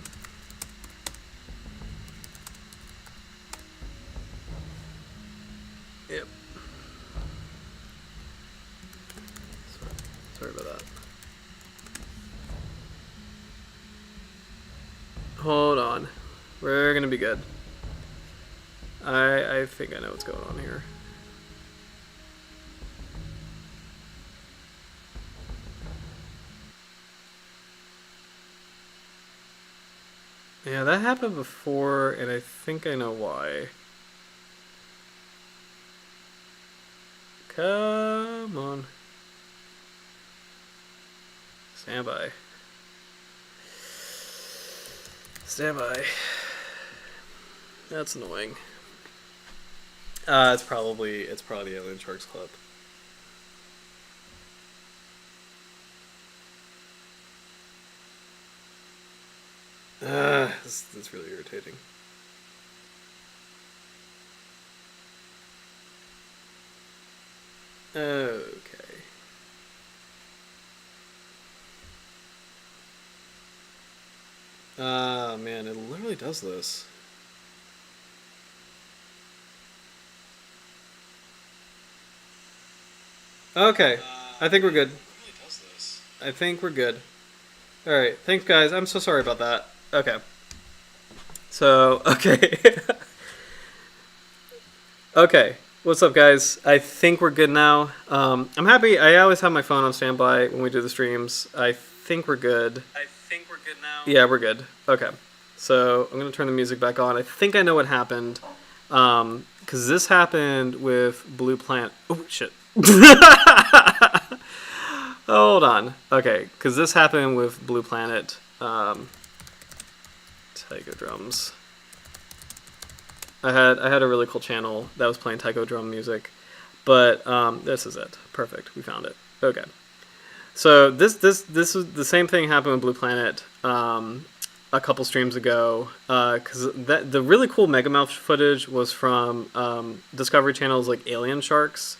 Hold on. We're gonna be good. I think I know what's going on here. Yeah, that happened before, and I think I know why. Come on. Stand by. Stand by. That's annoying. It's probably the Alien Sharks clip. That's really irritating. Okay. Ah, man, it literally does this. Okay, I think we're good. I think we're good. Alright, thanks guys, I'm so sorry about that. Okay. So, okay. Okay, what's up guys? I think we're good now. I'm happy, I always have my phone on standby when we do the streams. I think we're good. I think we're good now. Yeah, we're good. Okay. So, I'm going to turn the music back on. I think I know what happened. Because this happened with Blue Planet. Oh, shit. Hold on. Okay, because this happened with Blue Planet. Taiko drums. I had a really cool channel that was playing taiko drum music, but this is it. Perfect. We found it. Okay. So this is the same thing happened with Blue Planet a couple streams ago, because the really cool Megamouth footage was from Discovery Channel's like Alien Sharks.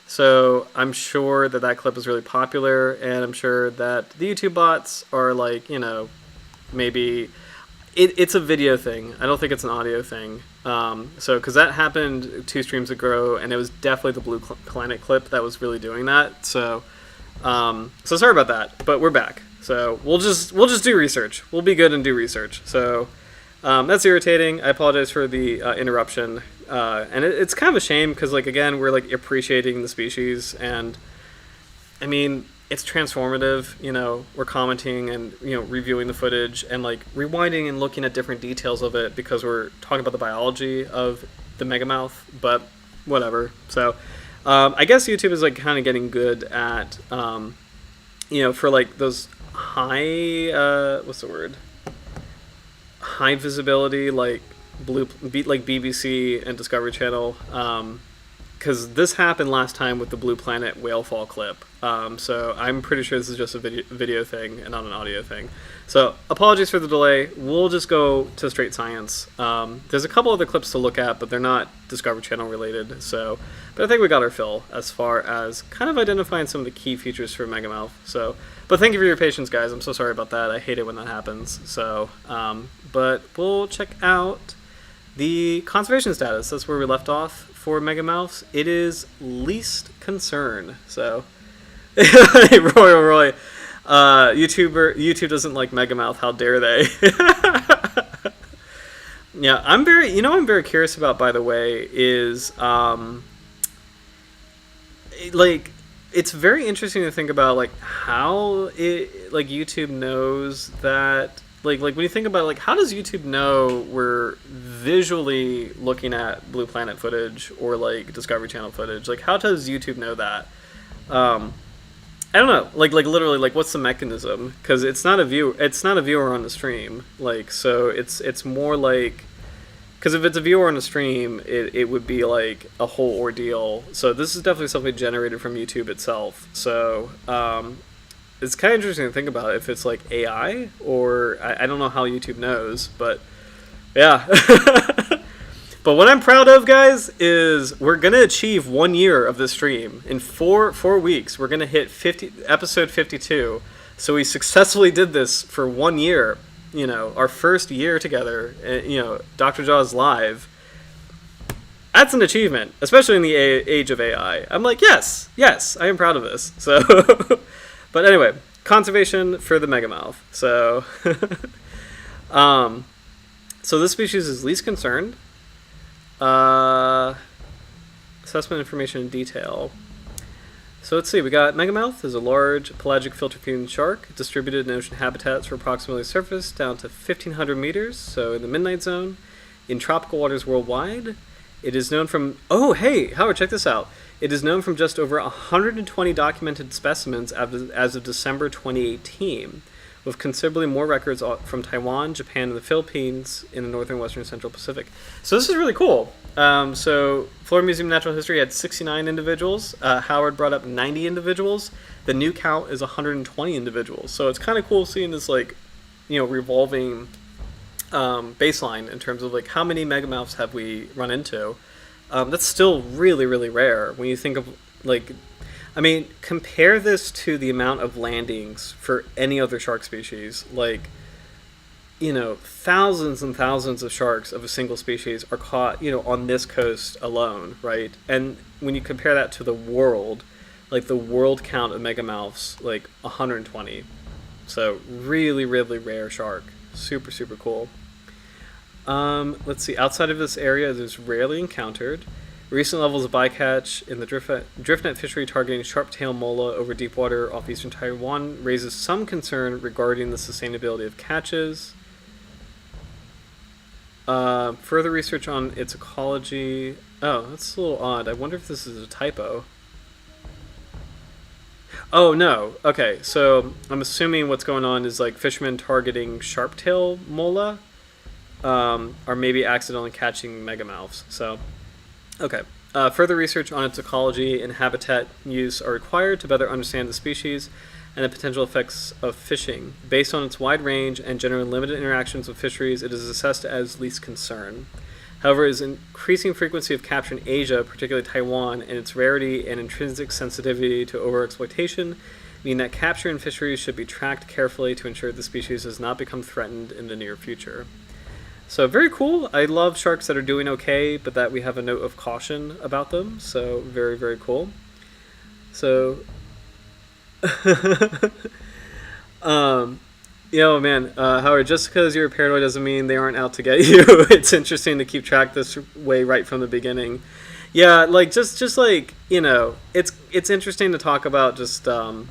So I'm sure that clip is really popular, and I'm sure that the YouTube bots are like, you know, maybe it's a video thing. I don't think it's an audio thing. So because that happened 2 streams ago, and it was definitely the Blue Planet clip that was really doing that. So so sorry about that, but we're back. So we'll just do research. We'll be good and do research. So that's irritating. I apologize for the interruption. And it's kind of a shame because, like, again, we're like appreciating the species, and I mean, it's transformative. You know, we're commenting and, you know, reviewing the footage and like rewinding and looking at different details of it because we're talking about the biology of the Megamouth. But whatever. So I guess YouTube is like kind of getting good at you know, for like those high what's the word? High visibility, like BBC and Discovery Channel, because this happened last time with the Blue Planet whale fall clip. So I'm pretty sure this is just a video thing and not an audio thing. So apologies for the delay. We'll just go to straight science. There's a couple other clips to look at, but they're not Discovery Channel related. So, but I think we got our fill as far as kind of identifying some of the key features for Megamouth. So, but thank you for your patience, guys. I'm so sorry about that. I hate it when that happens. So, but we'll check out the conservation status. That's where we left off for Megamouths. It is least concern. So, Roy. YouTube doesn't like Megamouth. How dare they? Yeah, I'm very curious about, by the way, is like, it's very interesting to think about like how YouTube knows that, like when you think about, like, how does YouTube know we're visually looking at Blue Planet footage or like Discovery Channel footage? Like, how does YouTube know that? I don't know. Like literally, like, what's the mechanism? Because it's not a viewer on the stream. Like, so it's more like, because if it's a viewer on the stream, it would be like a whole ordeal. So this is definitely something generated from YouTube itself. So it's kind of interesting to think about if it's like AI, or I don't know how YouTube knows, but yeah. But what I'm proud of, guys, is we're going to achieve 1 year of this stream. In four weeks, we're going to hit episode 52. So we successfully did this for 1 year. You know, our first year together, you know, Dr. Jaws live. That's an achievement, especially in the age of AI. I'm like, yes, I am proud of this. So, but anyway, conservation for the Megamouth. So, So this species is least concerned. Uh, assessment information in detail. So let's see, we got Megamouth is a large pelagic filter-feeding shark distributed in ocean habitats from approximately surface down to 1,500 meters, so in the midnight zone, in tropical waters worldwide. It is known from, oh hey, Howard, check this out. It is known from just over 120 documented specimens as of December 2018, with considerably more records from Taiwan, Japan, and the Philippines in the northern, western, central Pacific. So this is really cool. So Florida Museum of Natural History had 69 individuals. Howard brought up 90 individuals. The new count is 120 individuals. So it's kind of cool seeing this, like, revolving baseline in terms of, like, how many megamouths have we run into. That's still really, really rare when you think of, like, I mean, compare this to the amount of landings for any other shark species. Like, thousands and thousands of sharks of a single species are caught, on this coast alone, right? And when you compare that to the world, like the world count of megamouths, like 120. So really, really rare shark. Super, super cool. Let's see. Outside of this area, it is rarely encountered. Recent levels of bycatch in the driftnet fishery targeting sharp-tailed mola over deep water off eastern Taiwan raises some concern regarding the sustainability of catches. Further research on its ecology. Oh, that's a little odd. I wonder if this is a typo. Oh, no. Okay, so I'm assuming what's going on is, like, fishermen targeting sharp-tailed mola, or maybe accidentally catching megamouths. So, okay. Further research on its ecology and habitat use are required to better understand the species and the potential effects of fishing. Based on its wide range and generally limited interactions with fisheries, it is assessed as least concern. However, its increasing frequency of capture in Asia, particularly Taiwan, and its rarity and intrinsic sensitivity to overexploitation mean that capture in fisheries should be tracked carefully to ensure the species does not become threatened in the near future. So very cool. I love sharks that are doing okay, but that we have a note of caution about them. So very, very cool. So, man, Howard, just because you're paranoid doesn't mean they aren't out to get you. It's interesting to keep track this way right from the beginning. Yeah, like just like, it's interesting to talk about just the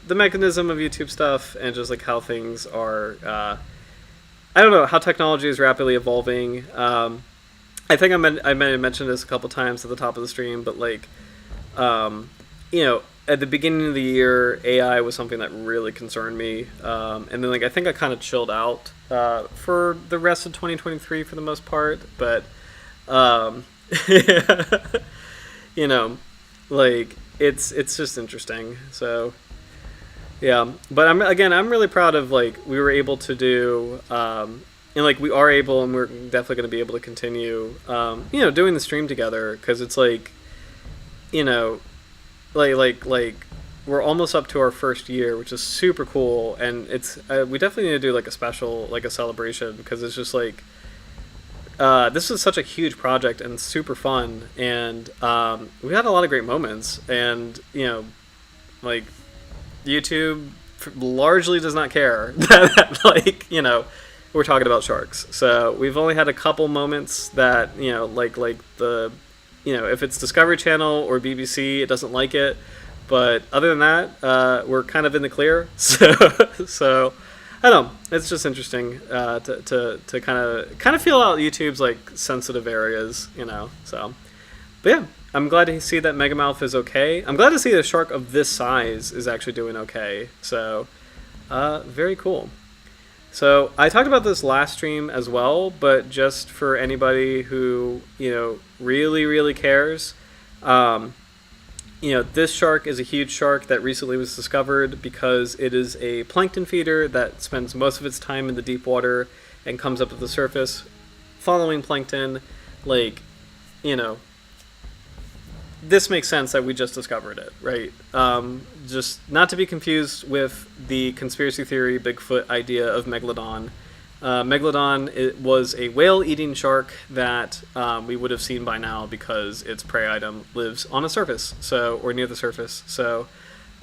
mechanism of YouTube stuff and just like how things are. I don't know how technology is rapidly evolving. I think I might have mentioned this a couple times at the top of the stream, but like, at the beginning of the year, AI was something that really concerned me, and then like I think I kind of chilled out for the rest of 2023 for the most part. But like it's just interesting. So. Yeah, but I'm really proud of like we were able to do, and like we are able, and we're definitely going to be able to continue, doing the stream together because it's like, like we're almost up to our first year, which is super cool, and it's we definitely need to do like a special like a celebration because it's just like, this is such a huge project and super fun, and we had a lot of great moments, and like. YouTube largely does not care that like we're talking about sharks. So we've only had a couple moments that like the if it's Discovery Channel or BBC, it doesn't like it. But other than that, we're kind of in the clear. So I don't know. It's just interesting to kind of feel out YouTube's like sensitive areas, So, but yeah. I'm glad to see that Megamouth is okay. I'm glad to see a shark of this size is actually doing okay. So, very cool. So, I talked about this last stream as well, but just for anybody who, really, really cares, this shark is a huge shark that recently was discovered because it is a plankton feeder that spends most of its time in the deep water and comes up to the surface following plankton, like, this makes sense that we just discovered it, right? Just not to be confused with the conspiracy theory Bigfoot idea of Megalodon. Megalodon it was a whale-eating shark that we would have seen by now because its prey item lives on a surface, or near the surface. So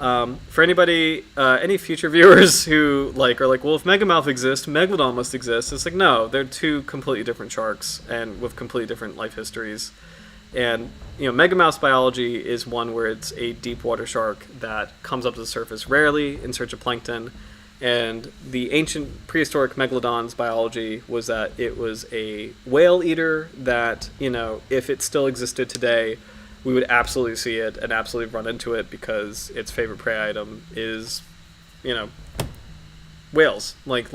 For anybody, any future viewers who are like, well, if Megamouth exists, Megalodon must exist. It's like, no, they're two completely different sharks and with completely different life histories. And Megamouth's biology is one where it's a deep water shark that comes up to the surface rarely in search of plankton. And the ancient prehistoric Megalodon's biology was that it was a whale eater that, if it still existed today, we would absolutely see it and absolutely run into it because its favorite prey item is, whales. Like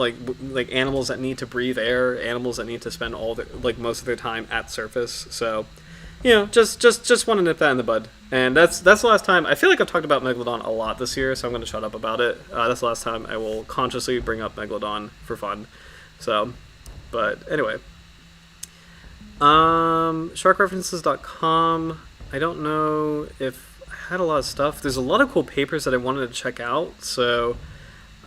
animals that need to breathe air, animals that need to spend most of their time at surface. So, just want to nip that in the bud. And that's the last time. I feel like I've talked about Megalodon a lot this year, so I'm going to shut up about it. That's the last time I will consciously bring up Megalodon for fun. So, but anyway. Sharkreferences.com. I don't know if I had a lot of stuff. There's a lot of cool papers that I wanted to check out, so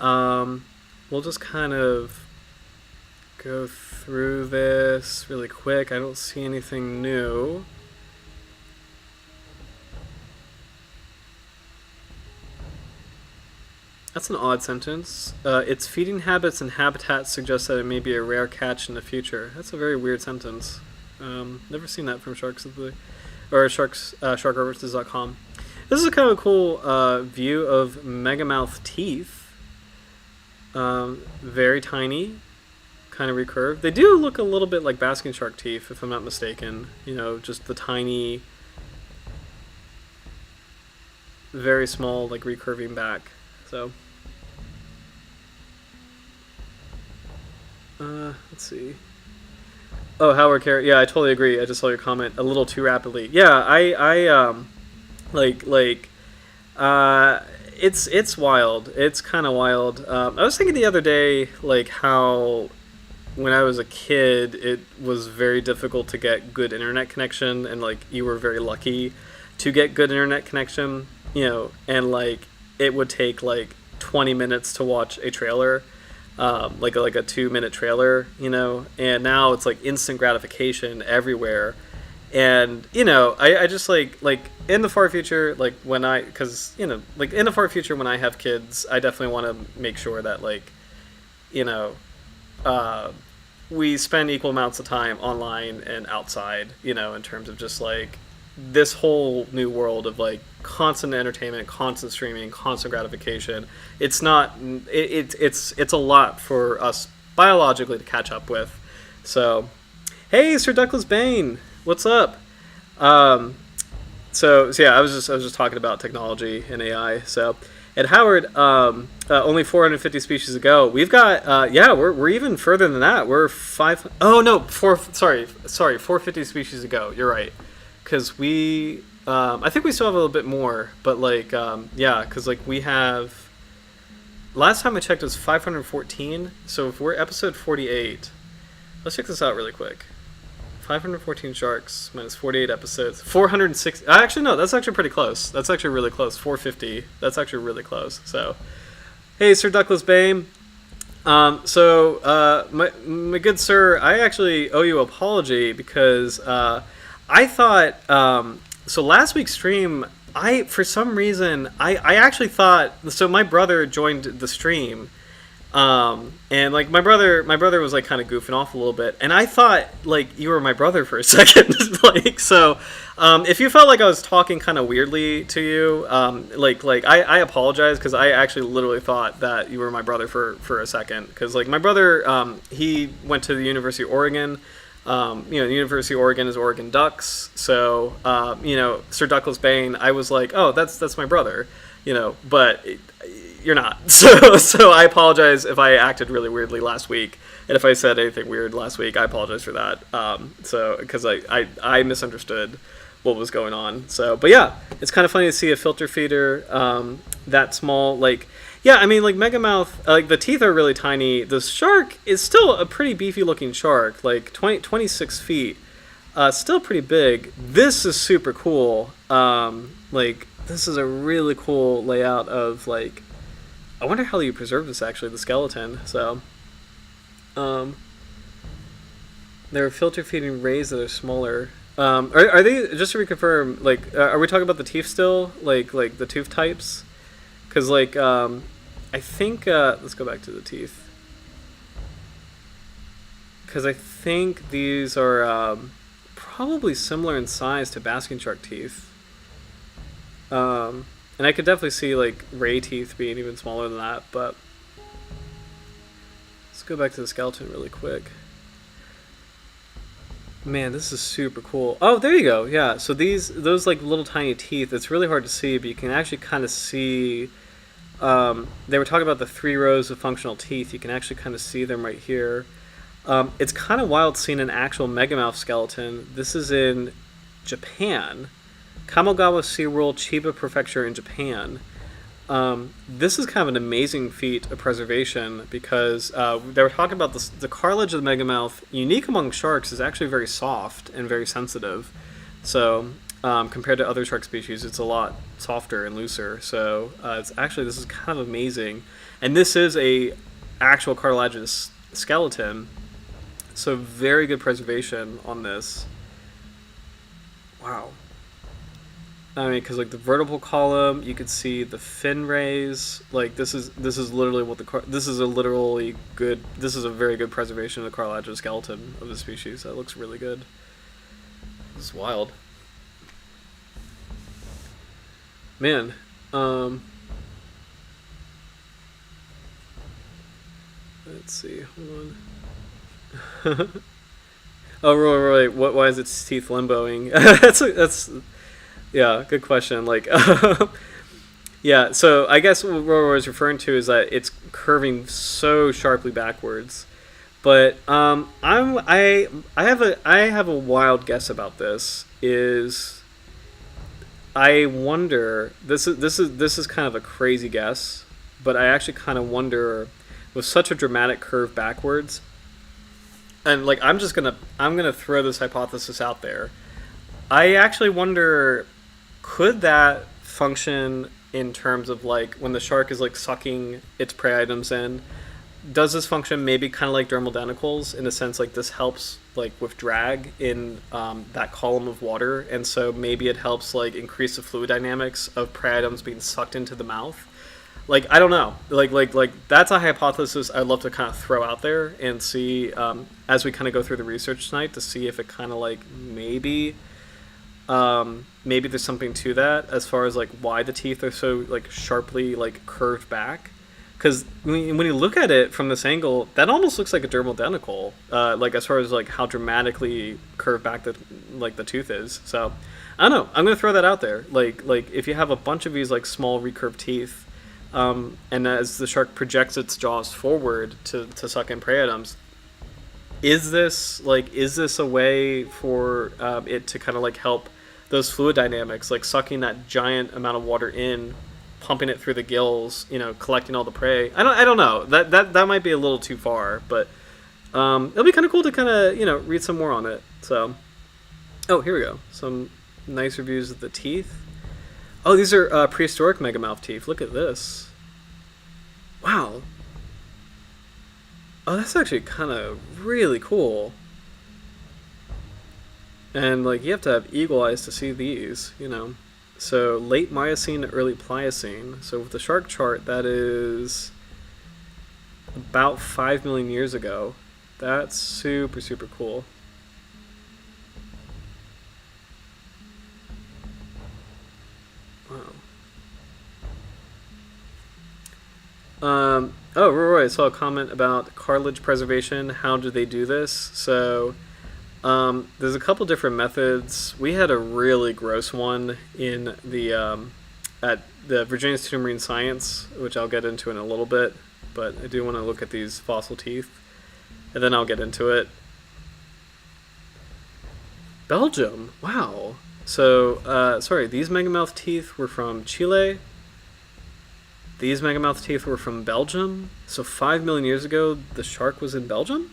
we'll just kind of go through this really quick. I don't see anything new. That's an odd sentence. Its feeding habits and habitats suggest that it may be a rare catch in the future. That's a very weird sentence. Never seen that from sharkreferences.com. This is kind of a cool view of Megamouth teeth. Very tiny, kind of recurved. They do look a little bit like Basking Shark teeth, if I'm not mistaken. Just the tiny, very small, recurving back. So, let's see. Oh, Howard Carrot. Yeah, I totally agree. I just saw your comment a little too rapidly. Yeah, it's wild. It's kind of wild. I was thinking the other day, how when I was a kid, it was very difficult to get good internet connection, and you were very lucky to get good internet connection, and it would take 20 minutes to watch a trailer. Like a 2-minute trailer, and now it's instant gratification everywhere. And, I just in the far future, in the far future when I have kids, I definitely want to make sure that we spend equal amounts of time online and outside, in terms of just this whole new world of constant entertainment, constant streaming, constant gratification. It's not. It's a lot for us biologically to catch up with. So, hey, Sir Douglas Bain, what's up? So yeah, I was just talking about technology and AI. So, at Howard, only 450 species ago. We've got we're even further than that. We're 450 species ago. You're right. Because we, I think we still have a little bit more, but because we have, last time I checked it was 514, so if we're episode 48, let's check this out really quick. 514 sharks minus 48 episodes, 406, actually no, that's actually pretty close. That's actually really close, 450, that's actually really close. So, hey, Sir Douglas Bain. My good sir, I actually owe you an apology because, I thought, so last week's stream, for some reason, I actually thought, so my brother joined the stream, and my brother was kind of goofing off a little bit, and I thought you were my brother for a second. So if you felt like I was talking kind of weirdly to you, I apologize, because I actually literally thought that you were my brother for a second, because my brother, he went to the University of Oregon. The University of Oregon is Oregon Ducks, so Sir Douglas Bain, I was like, oh, that's my brother, but you're not. So I apologize if I acted really weirdly last week, and if I said anything weird last week, I apologize for that. Because I misunderstood what was going on. So, but yeah, it's kind of funny to see a filter feeder that small, yeah, I mean, Megamouth, the teeth are really tiny. The shark is still a pretty beefy looking shark, 26 feet. Still pretty big. This is super cool. This is a really cool layout of, I wonder how you preserve this, actually, the skeleton. So, they're filter feeding rays that are smaller. Are they, just to reconfirm, are we talking about the teeth still? The tooth types? Because like I think let's go back to the teeth. Because I think these are probably similar in size to basking shark teeth. And I could definitely see like ray teeth being even smaller than that, but let's go back to the skeleton really quick. Man, this is super cool. Oh, there you go. Yeah, so those like little tiny teeth, it's really hard to see, but you can actually kind of see, they were talking about the 3 rows of functional teeth. You can actually kind of see them right here. It's kind of wild seeing an actual megamouth skeleton. This is in Japan. Kamogawa SeaWorld, Chiba Prefecture in Japan. This is kind of an amazing feat of preservation because they were talking about the cartilage of the megamouth, unique among sharks, is actually very soft and very sensitive. So compared to other shark species, it's a lot softer and looser. So this is kind of amazing. And this is a actual cartilaginous skeleton. So very good preservation on this. Wow. I mean, because like the vertebral column, you could see the fin rays. Like this is literally what this is a very good preservation of the cartilaginous skeleton of the species. That looks really good. This is wild, man. Let's see. Hold on. Oh, right. Why is its teeth limboing? that's yeah, good question. Like, yeah. So I guess what Rory was referring to is that it's curving so sharply backwards. But I have a wild guess about this. Is I wonder, this is kind of a crazy guess, but I actually kind of wonder, with such a dramatic curve backwards. And like I'm gonna throw this hypothesis out there. I actually wonder, could that function in terms of like when the shark is like sucking its prey items in? Does this function maybe kind of like dermal denticles in a sense, like this helps like with drag in that column of water, and so maybe it helps like increase the fluid dynamics of prey items being sucked into the mouth? Like, I don't know. Like that's a hypothesis I'd love to kind of throw out there and see as we kind of go through the research tonight to see if it kind of like maybe there's something to that as far as like why the teeth are so like sharply like curved back. Because when you look at it from this angle, that almost looks like a dermal denticle. Like as far as like how dramatically curved back the tooth is. So I don't know. I'm gonna throw that out there. Like if you have a bunch of these like small recurved teeth. And as the shark projects its jaws forward to suck in prey items, is this a way for it to kind of like help those fluid dynamics, like sucking that giant amount of water in, pumping it through the gills, collecting all the prey? I don't know. That might be a little too far, but it'll be kind of cool to kind of read some more on it. So, oh, here we go. Some nice reviews of the teeth. Oh, these are prehistoric megamouth teeth. Look at this. Wow. Oh, that's actually kind of really cool. And, like, you have to have eagle eyes to see these, So, late Miocene to early Pliocene. So, with the shark chart, that is about 5 million years ago. That's super, super cool. Oh, Roy, I saw a comment about cartilage preservation. How do they do this? So, there's a couple different methods. We had a really gross one in the at the Virginia Institute of Marine Science, which I'll get into in a little bit. But I do want to look at these fossil teeth, and then I'll get into it. Belgium, wow. So, sorry, these megamouth teeth were from Chile. These megamouth teeth were from Belgium. So 5 million years ago, the shark was in Belgium?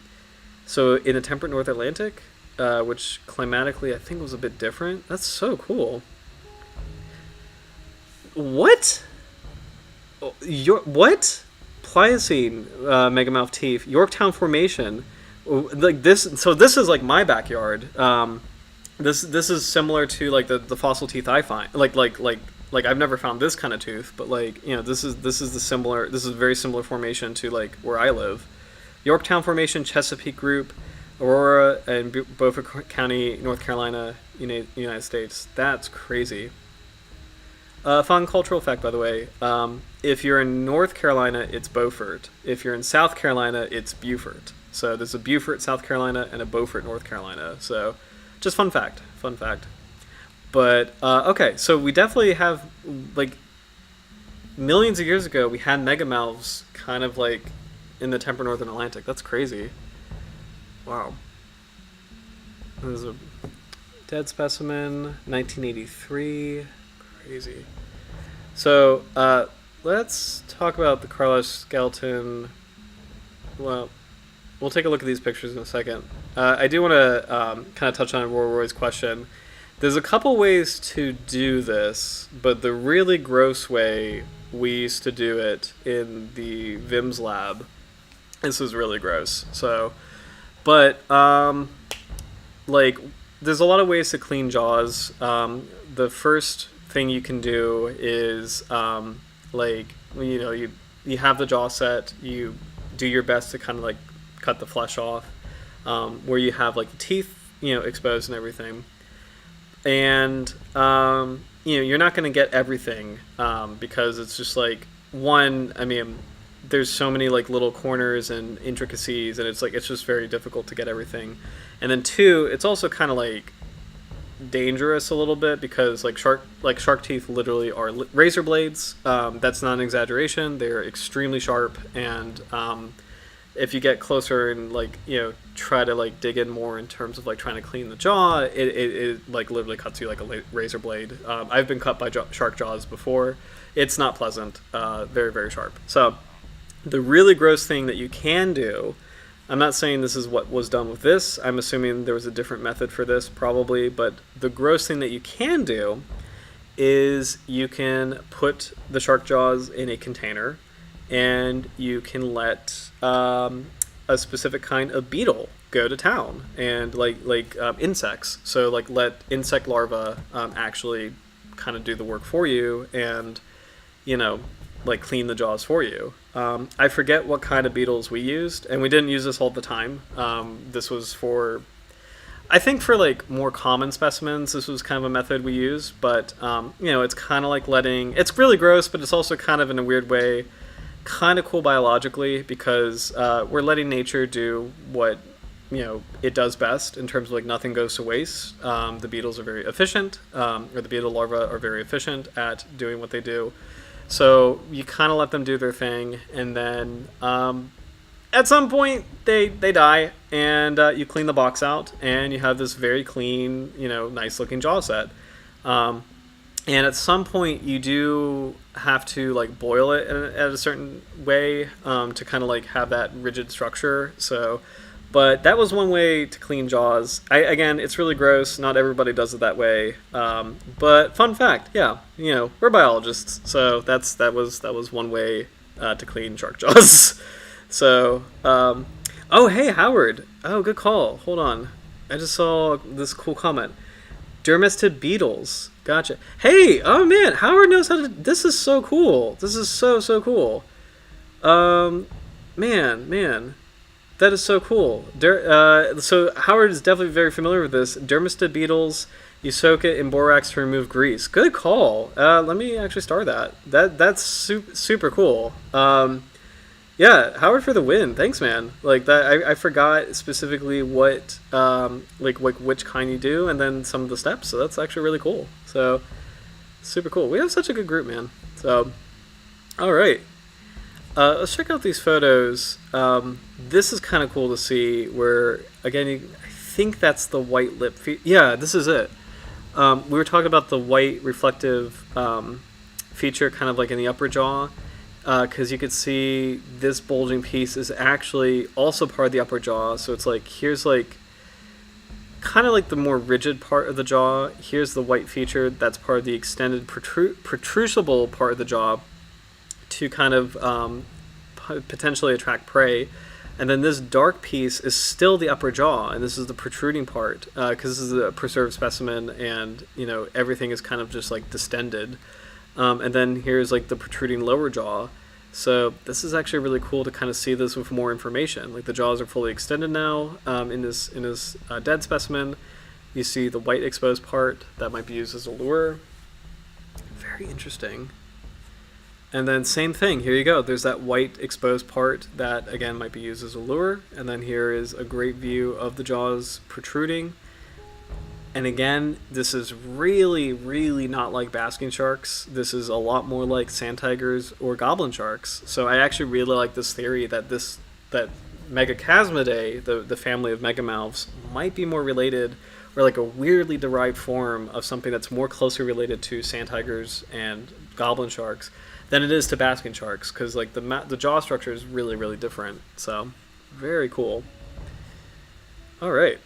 So in the temperate North Atlantic, which climatically I think was a bit different. That's so cool. What? What? Pliocene megamouth teeth, Yorktown Formation. Like this, so this is like my backyard. This is similar to like the fossil teeth I find, like like I've never found this kind of tooth, but like this is a very similar formation to like where I live. Yorktown Formation, Chesapeake Group, Aurora, and Beaufort County, North Carolina, United States. That's crazy. Fun cultural fact, by the way. If you're in North Carolina, it's Beaufort. If you're in South Carolina, it's Beaufort. So there's a Beaufort, South Carolina, and a Beaufort, North Carolina. So just fun fact. Fun fact. But, okay, so we definitely have, like, millions of years ago, we had megamouths kind of, like, in the temperate northern Atlantic. That's crazy. Wow. There's a dead specimen, 1983. Crazy. So, let's talk about the cartilage skeleton. Well, we'll take a look at these pictures in a second. I do want to kind of touch on Roy's question. There's a couple ways to do this, but the really gross way we used to do it in the VIMS lab, this was really gross. So, but, like, there's a lot of ways to clean jaws. The first thing you can do is, like, you have the jaw set, you do your best to kind of, like, cut the flesh off, where you have, like, the teeth, exposed and everything. And, you're not going to get everything, because it's just, like, one, I mean, there's so many, like, little corners and intricacies, and it's just very difficult to get everything. And then two, it's also kind of, like, dangerous a little bit, because, like, shark teeth literally are razor blades. That's not an exaggeration. They're extremely sharp, and, if you get closer and, like, try to, like, dig in more in terms of, like, trying to clean the jaw, it like, literally cuts you like a razor blade. I've been cut by shark jaws before. It's not pleasant. Very, very sharp. So the really gross thing that you can do, I'm not saying this is what was done with this. I'm assuming there was a different method for this, probably. But the gross thing that you can do is you can put the shark jaws in a container, and you can let a specific kind of beetle go to town, and like insects. So like let insect larvae actually kind of do the work for you, and like clean the jaws for you. I forget what kind of beetles we used, and we didn't use this all the time. This was for, I think, for like more common specimens, this was kind of a method we used. But it's kind of like it's really gross, but it's also kind of in a weird way kind of cool biologically, because we're letting nature do what it does best in terms of like nothing goes to waste. The beetles are very efficient, or the beetle larvae are very efficient at doing what they do. So you kind of let them do their thing, and then at some point they die, and you clean the box out, and you have this very clean, nice looking jaw set. And at some point you do have to like boil it at a certain way to kind of like have that rigid structure. So, but that was one way to clean jaws. Again, it's really gross. Not everybody does it that way. But fun fact, yeah, we're biologists, so that was one way to clean shark jaws. So, oh hey Howard, oh good call. Hold on, I just saw this cool comment. Dermestid beetles. Gotcha. Hey, oh man, Howard knows how to. This is so cool. This is so cool. Man, that is so cool. So Howard is definitely very familiar with this. Dermestid beetles. You soak it in borax to remove grease. Good call. Let me actually start that. That's super cool. Yeah, Howard for the win. Thanks, man. Like that, I forgot specifically what, like which kind you do, and then some of the steps. So that's actually really cool. So, super cool. We have such a good group, man. So, all right. Let's check out these photos. This is kind of cool to see. Where again, I think that's the white lip. Yeah, this is it. We were talking about the white reflective feature, kind of like in the upper jaw. Because you could see this bulging piece is actually also part of the upper jaw. So it's like, here's like kind of like the more rigid part of the jaw. Here's the white feature that's part of the extended protrusible part of the jaw to kind of potentially attract prey. And then this dark piece is still the upper jaw, and this is the protruding part, because this is a preserved specimen, and everything is kind of just like distended. And then here's like the protruding lower jaw. So this is actually really cool to kind of see this with more information. Like the jaws are fully extended now in this dead specimen. You see the white exposed part that might be used as a lure. Very interesting. And then same thing, here you go. There's that white exposed part that again might be used as a lure. And then here is a great view of the jaws protruding. And again, this is really, really not like basking sharks. This is a lot more like sand tigers or goblin sharks. So I actually really like this theory that Megachasmidae, the family of megamouths, might be more related, or like a weirdly derived form of something that's more closely related to sand tigers and goblin sharks than it is to basking sharks, because like the jaw structure is really, really different. So very cool. All right.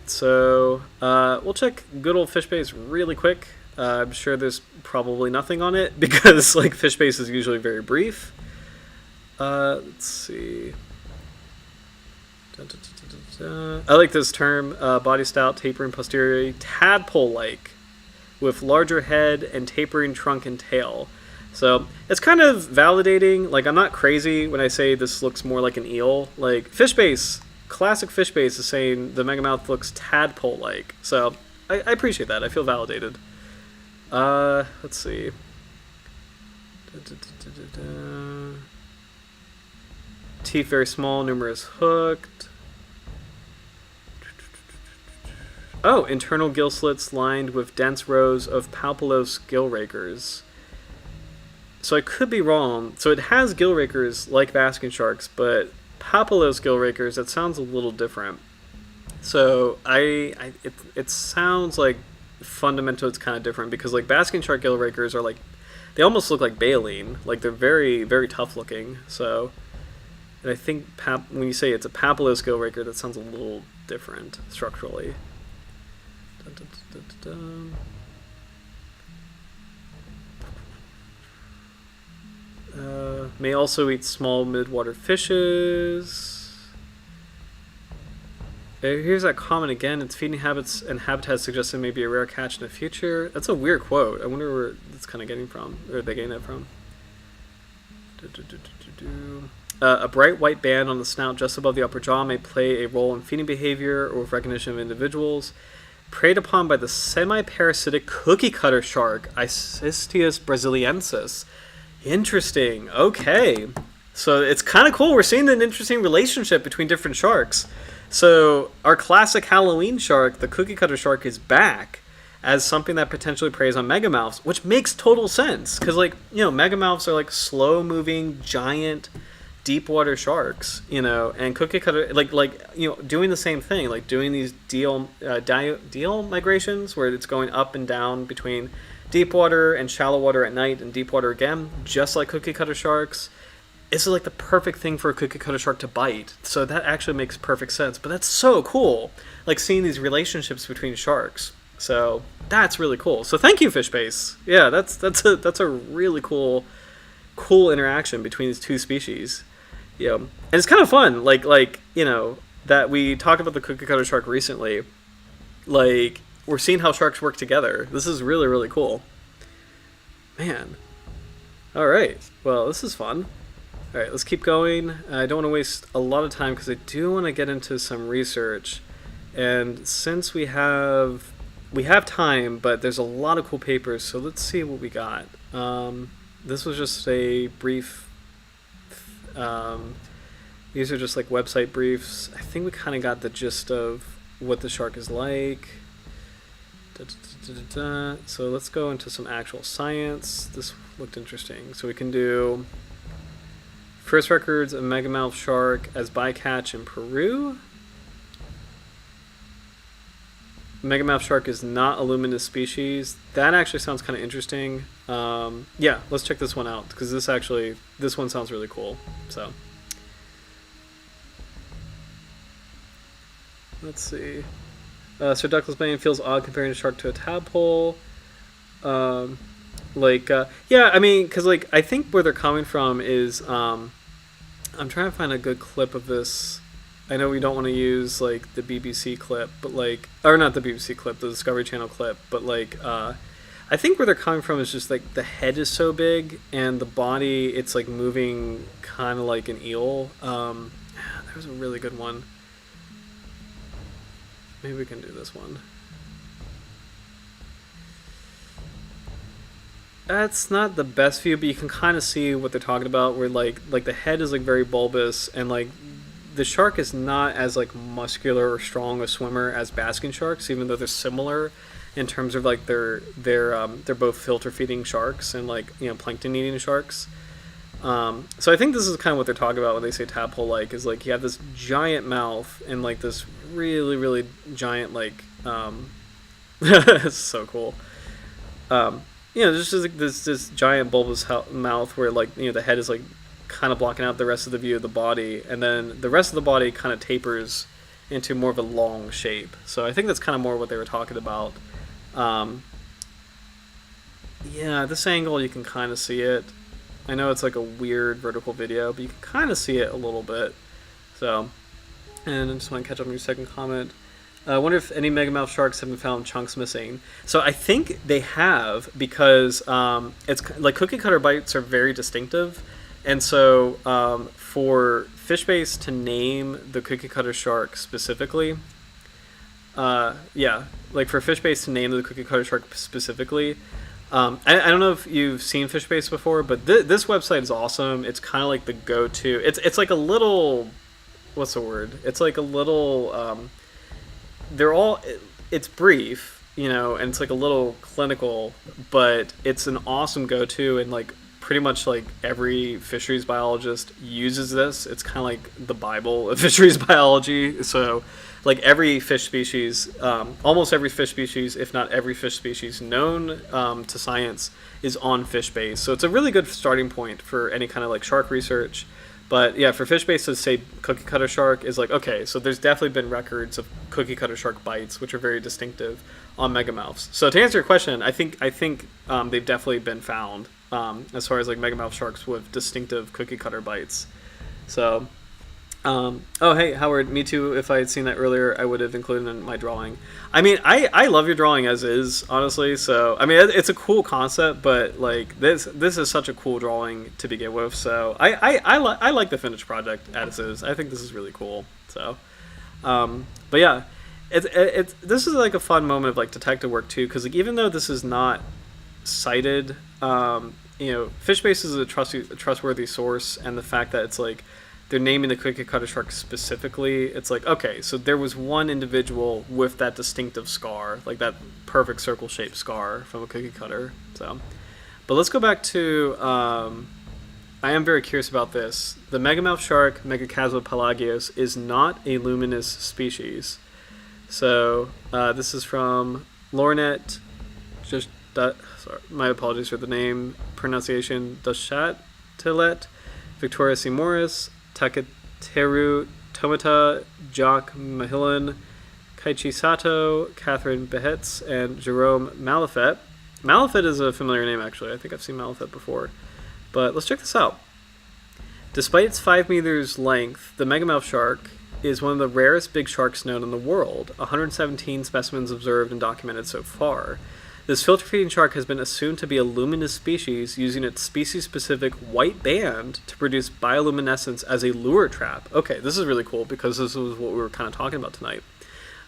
So we'll check good old Fishbase really quick. I'm sure there's probably nothing on it because like Fishbase is usually very brief. Let's see. I like this term, body stout, tapering posteriorly, tadpole-like, with larger head and tapering trunk and tail. So it's kind of validating. Like I'm not crazy when I say this looks more like an eel. Like Fishbase. Classic Fishbase is saying the Megamouth looks tadpole-like. So I appreciate that. I feel validated. Let's see. Teeth very small, numerous hooked. Oh, internal gill slits lined with dense rows of palpulose gill rakers. So I could be wrong. So it has gill rakers like basking sharks, but palpulose gill rakers, that sounds a little different. So it sounds like fundamentally it's kind of different, because like basking shark gill rakers are like, they almost look like baleen, like they're very, very tough looking. So, and I think when you say it's a palpulose gill raker, that sounds a little different structurally. Dun, dun, dun, dun, dun. May also eat small midwater fishes. Here's that comment again. Its feeding habits and habitats suggest it may be a rare catch in the future. That's a weird quote. I wonder where it's kind of getting from, or they getting it from. A bright white band on the snout just above the upper jaw may play a role in feeding behavior or with recognition of individuals. Preyed upon by the semi-parasitic cookie cutter shark, Icystius brasiliensis. Interesting. Okay. So it's kind of cool. We're seeing an interesting relationship between different sharks. So our classic Halloween shark, the cookie cutter shark, is back as something that potentially preys on megamouths, which makes total sense. Because, like, you know, megamouths are like slow-moving, giant, deep water sharks, you know, and cookie cutter, like you know, doing the same thing, like doing these diel migrations where it's going up and down between deep water and shallow water at night and deep water again, just like cookie cutter sharks. It's like the perfect thing for a cookie cutter shark to bite. So that actually makes perfect sense. But that's so cool, like seeing these relationships between sharks. So that's really cool. So thank you, Fishbase. Yeah, that's a really cool interaction between these two species. You know, and it's kind of fun, like you know, that we talked about the cookie cutter shark recently. Like, we're seeing how sharks work together. This is really, really cool. Man. All right. Well, this is fun. All right, let's keep going. I don't want to waste a lot of time because I do want to get into some research. And since we have time, but there's a lot of cool papers, so let's see what we got. This was just a brief. These are just like website briefs. I think we kind of got the gist of what the shark is like. So let's go into some actual science. This looked interesting. So we can do first records of Megamouth Shark as bycatch in Peru. Megamouth Shark is not a luminous species. That actually sounds kind of interesting. Yeah, let's check this one out because this one sounds really cool. So let's see. Sir Douglas Bain feels odd comparing a shark to a tadpole. Yeah, I mean, because like I think where they're coming from is I'm trying to find a good clip of this. I know we don't want to use like the BBC clip, but like, or not the BBC clip, the Discovery Channel clip, but like I I think where they're coming from is just like the head is so big and the body, it's like moving kind of like an eel. There was a really good one. Maybe we can do this one. That's not the best view, but you can kind of see what they're talking about. Where like the head is like very bulbous, and like the shark is not as like muscular or strong a swimmer as basking sharks, even though they're similar in terms of like they're both filter feeding sharks and like plankton eating sharks. So I think this is kind of what they're talking about when they say tadpole like is like you have this giant mouth and like this really giant like it's so cool. Just like this giant bulbous mouth where like the head is like kind of blocking out the rest of the view of the body, and then the rest of the body kind of tapers into more of a long shape. So I think that's kind of more what they were talking about. This angle you can kind of see it. I know it's like a weird vertical video, but you can kind of see it a little bit. So, and I just want to catch up on your second comment. I wonder if any Megamouth sharks have been found chunks missing. So I think they have, because it's like cookie cutter bites are very distinctive, and so for Fishbase to name the cookie cutter shark specifically, like for Fishbase to name the cookie cutter shark specifically. I don't know if you've seen Fishbase before, but this website is awesome. It's kind of like the go-to. It's like a little, what's the word? It's like a little. It's brief, and it's like a little clinical, but it's an awesome go-to, and like pretty much like every fisheries biologist uses this. It's kind of like the Bible of fisheries biology. So like every fish species, almost every fish species, if not every fish species known to science, is on Fishbase. So it's a really good starting point for any kind of like shark research. But yeah, for Fishbase to say cookie cutter shark is like, okay, so there's definitely been records of cookie cutter shark bites, which are very distinctive on megamouths. So to answer your question, I think they've definitely been found as far as like megamouth sharks with distinctive cookie cutter bites. So, oh hey Howard, me too. If I had seen that earlier, I would have included it in my drawing. I mean, I love your drawing as is, honestly. So I mean, it's a cool concept, but like this is such a cool drawing to begin with. So I like the finished project as is. I think this is really cool. So, but yeah, this is like a fun moment of like detective work too, because like even though this is not cited, Fishbase is a trustworthy source, and the fact that it's like they're naming the cookie cutter shark specifically, it's like, okay, so there was one individual with that distinctive scar, like that perfect circle shaped scar from a cookie cutter. So, but let's go back to I am very curious about this. The Megamouth shark, Megachasma pelagios, is not a luminous species. So this is from Lornet, sorry, my apologies for the name pronunciation, Dushatilet, Victoria C. Morris, Takateru Tomata, Jock Mahilin, Kaichi Sato, Catherine Behetz, and Jerome Malafet. Malafet is a familiar name, actually. I think I've seen Malafet before. But let's check this out. Despite its 5 meters length, the Megamouth shark is one of the rarest big sharks known in the world, 117 specimens observed and documented so far. This filter-feeding shark has been assumed to be a luminous species, using its species-specific white band to produce bioluminescence as a lure trap. Okay, this is really cool, because this was what we were kind of talking about tonight.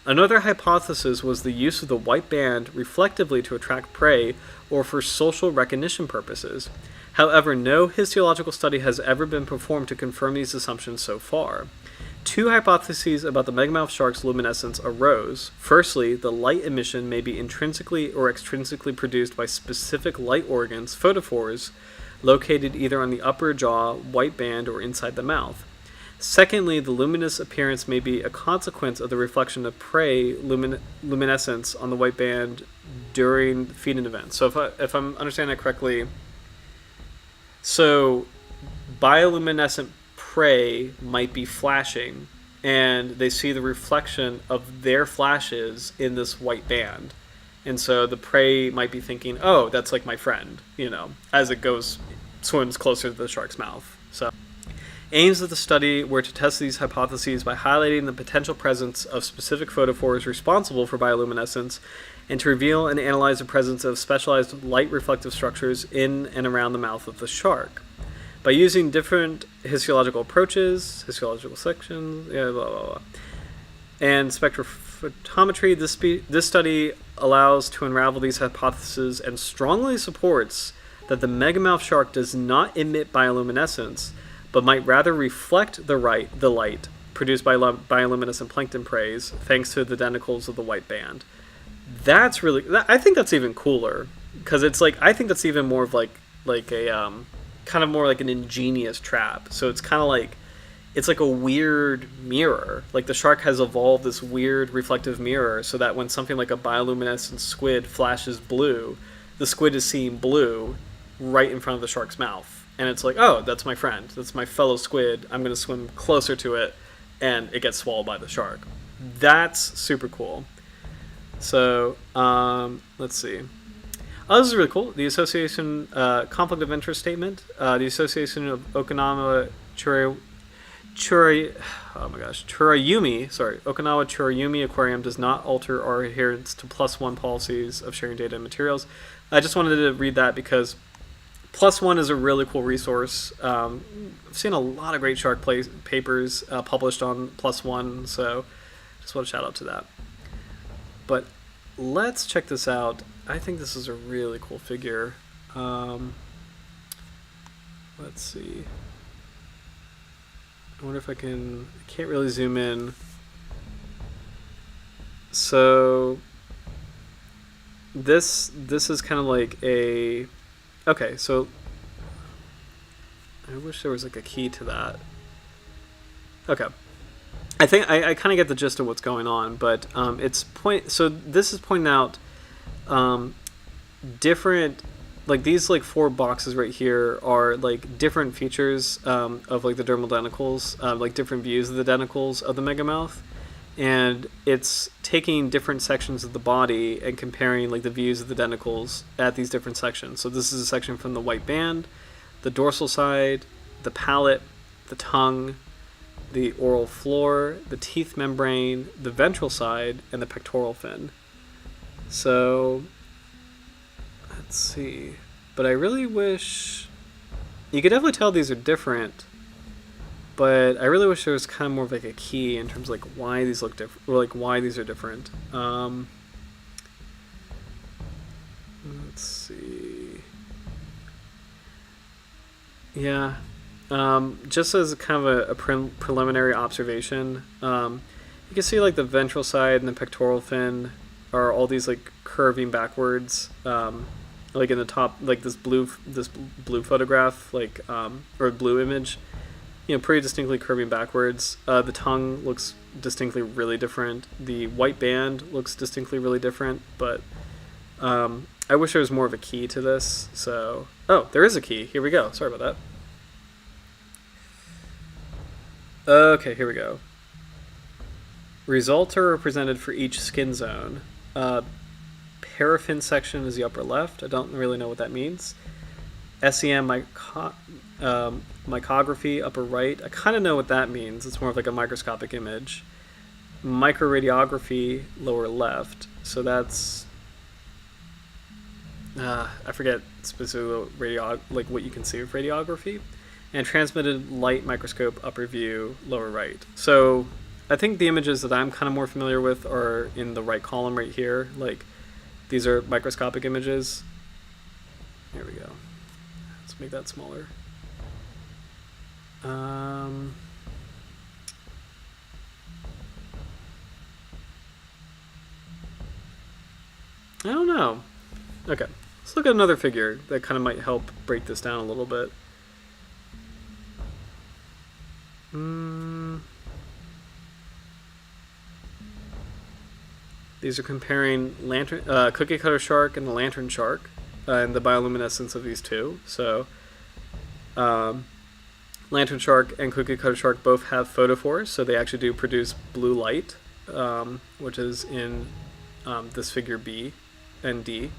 Another hypothesis was the use of the white band reflectively to attract prey or for social recognition purposes. However, no histological study has ever been performed to confirm these assumptions so far. 2 hypotheses about the Megamouth shark's luminescence arose. Firstly, the light emission may be intrinsically or extrinsically produced by specific light organs, photophores, located either on the upper jaw, white band, or inside the mouth. Secondly, the luminous appearance may be a consequence of the reflection of prey luminescence on the white band during feeding events. So if I'm understanding that correctly, so bioluminescent prey might be flashing, and they see the reflection of their flashes in this white band, and so the prey might be thinking, oh, that's like my friend, as it swims closer to the shark's mouth. So Aims of the study were to test these hypotheses by highlighting the potential presence of specific photophores responsible for bioluminescence, and to reveal and analyze the presence of specialized light reflective structures in and around the mouth of the shark. By using different histological approaches, histological sections, blah, blah, blah, and spectrophotometry, this study allows to unravel these hypotheses and strongly supports that the Megamouth shark does not emit bioluminescence, but might rather reflect the light produced by bioluminescent plankton prey, thanks to the denticles of the white band. That's really, I think that's even cooler, because it's like, I think that's even more of like a kind of more like an ingenious trap. So it's kind of like, it's like a weird mirror. Like the shark has evolved this weird reflective mirror so that when something like a bioluminescent squid flashes blue, the squid is seeing blue right in front of the shark's mouth. And it's like, oh, that's my friend. That's my fellow squid. I'm going to swim closer to it, and it gets swallowed by the shark. That's super cool. So, let's see. Oh, this is really cool. The association, conflict of interest statement. The association of Okinawa Okinawa Churayumi Aquarium does not alter our adherence to +1 policies of sharing data and materials. I just wanted to read that because +1 is a really cool resource. I've seen a lot of great shark papers published on +1, so just want to shout out to that. But let's check this out. I think this is a really cool figure. Let's see. I wonder if I can't really zoom in. So this is kind of like a, okay, so I wish there was like a key to that. Okay. I think I kind of get the gist of what's going on, but so this is pointing out different, like these like 4 boxes right here are like different features of like the dermal denticles, like different views of the denticles of the megamouth, and it's taking different sections of the body and comparing like the views of the denticles at these different sections. So this is a section from the white band, the dorsal side, the palate, the tongue, the oral floor, the teeth membrane, the ventral side, and the pectoral fin. So let's see. But I really wish, you could definitely tell these are different, but I really wish there was kind of more of like a key in terms of like why these look different, or like why these are different. Let's see. Yeah. Just as kind of a preliminary observation, you can see like the ventral side and the pectoral fin are all these like curving backwards, like in the top, like this blue photograph, like or blue image, pretty distinctly curving backwards. The tongue looks distinctly really different. The white band looks distinctly really different, but I wish there was more of a key to this. So, oh, there is a key. Here we go. Sorry about that. Okay, here we go. Results are represented for each skin zone. Paraffin section is the upper left. I don't really know what that means. SEM micrography, upper right. I kind of know what that means. It's more of like a microscopic image. Microradiography, lower left. So that's, I forget specifically like what you can see with radiography. And transmitted light microscope, upper view, lower right. So I think the images that I'm kind of more familiar with are in the right column right here. Like these are microscopic images. Here we go. Let's make that smaller. I don't know. Okay, let's look at another figure that kind of might help break this down a little bit. These are comparing cookie cutter shark and the lantern shark, and the bioluminescence of these two. So, lantern shark and cookie cutter shark both have photophores, so they actually do produce blue light, which is in this figure B and D.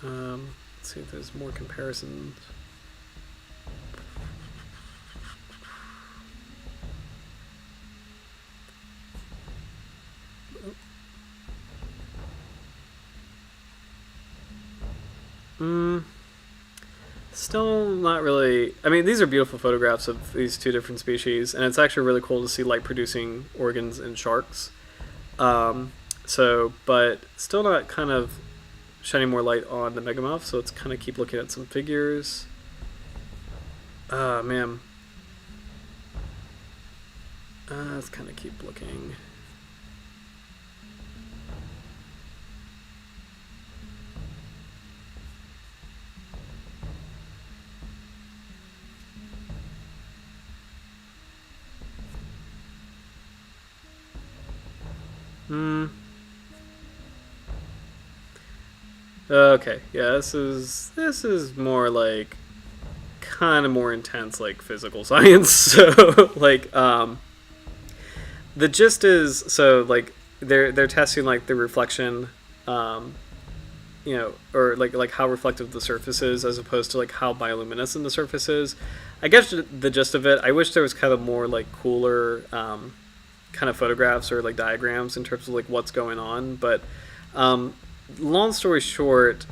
Let's see if there's more comparisons. Mm, Still not really. I mean, these are beautiful photographs of these two different species, and it's actually really cool to see light producing organs in sharks. Um, but still not kind of shining more light on the Megamouth, so let's kind of keep looking at some figures. Man. Let's kind of keep looking. Hmm. Okay, yeah, this is more like kind of more intense, like physical science. So the gist is like they're testing like the reflection, um, or like how reflective the surface is as opposed to like how bioluminescent the surface is. I guess the gist of it. I wish there was kind of more like cooler kind of photographs or like diagrams in terms of like what's going on, but um, long story short,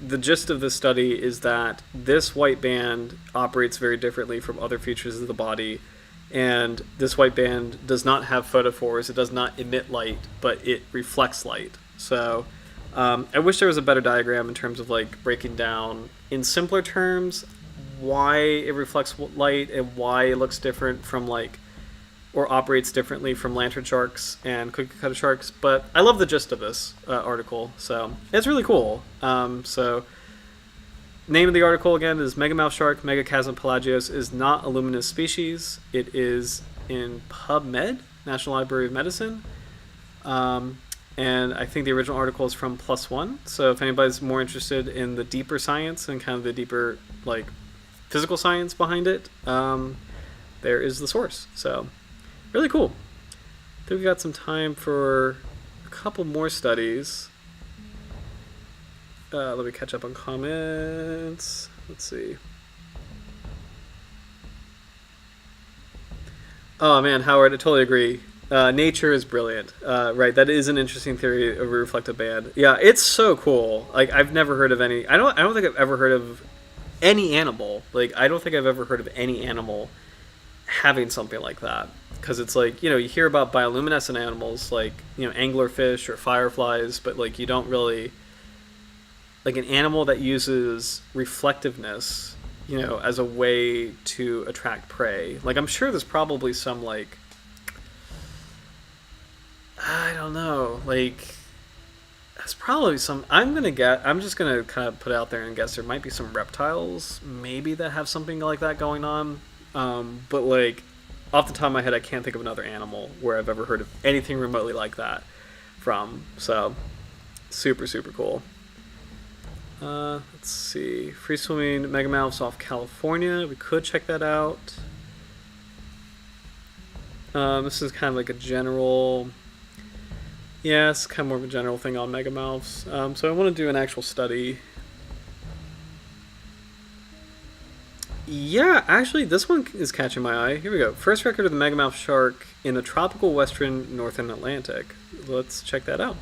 the gist of this study is that this white band operates very differently from other features of the body, and this white band does not have photophores. It does not emit light, but it reflects light. So I wish there was a better diagram in terms of like breaking down in simpler terms why it reflects light and why it looks different from like or operates differently from lantern sharks and cookie cutter sharks. But I love the gist of this article, so it's really cool. Name of the article again is Megamouth Shark, Megachasma pelagios is not a luminous species. It is in PubMed, National Library of Medicine. And I think the original article is from Plus One. So if anybody's more interested in the deeper science and kind of the deeper like physical science behind it, there is the source. So really cool. I think we got some time for a couple more studies. Let me catch up on comments. Let's see. Oh man, Howard, I totally agree. Nature is brilliant. Right, that is an interesting theory of a reflective band. Yeah, it's so cool. Like I've never heard of any. I don't think I've ever heard of any animal. Like I don't think I've ever heard of any animal having something like that. Because it's like, you hear about bioluminescent animals like, anglerfish or fireflies, but like you don't really, like an animal that uses reflectiveness, as a way to attract prey. Like I'm sure there's probably some like, I don't know, like there's probably some, I'm just going to kind of put it out there and guess there might be some reptiles maybe that have something like that going on. But like, off the top of my head, I can't think of another animal where I've ever heard of anything remotely like that from. So, super, super cool. Let's see. Free swimming megamouths off California. We could check that out. This is kind of like a general... Yeah, it's kind of more of a general thing on megamouths. So I want to do an actual study. Yeah, actually, this one is catching my eye. Here we go. First record of the Megamouth Shark in the tropical western northern Atlantic. Let's check that out.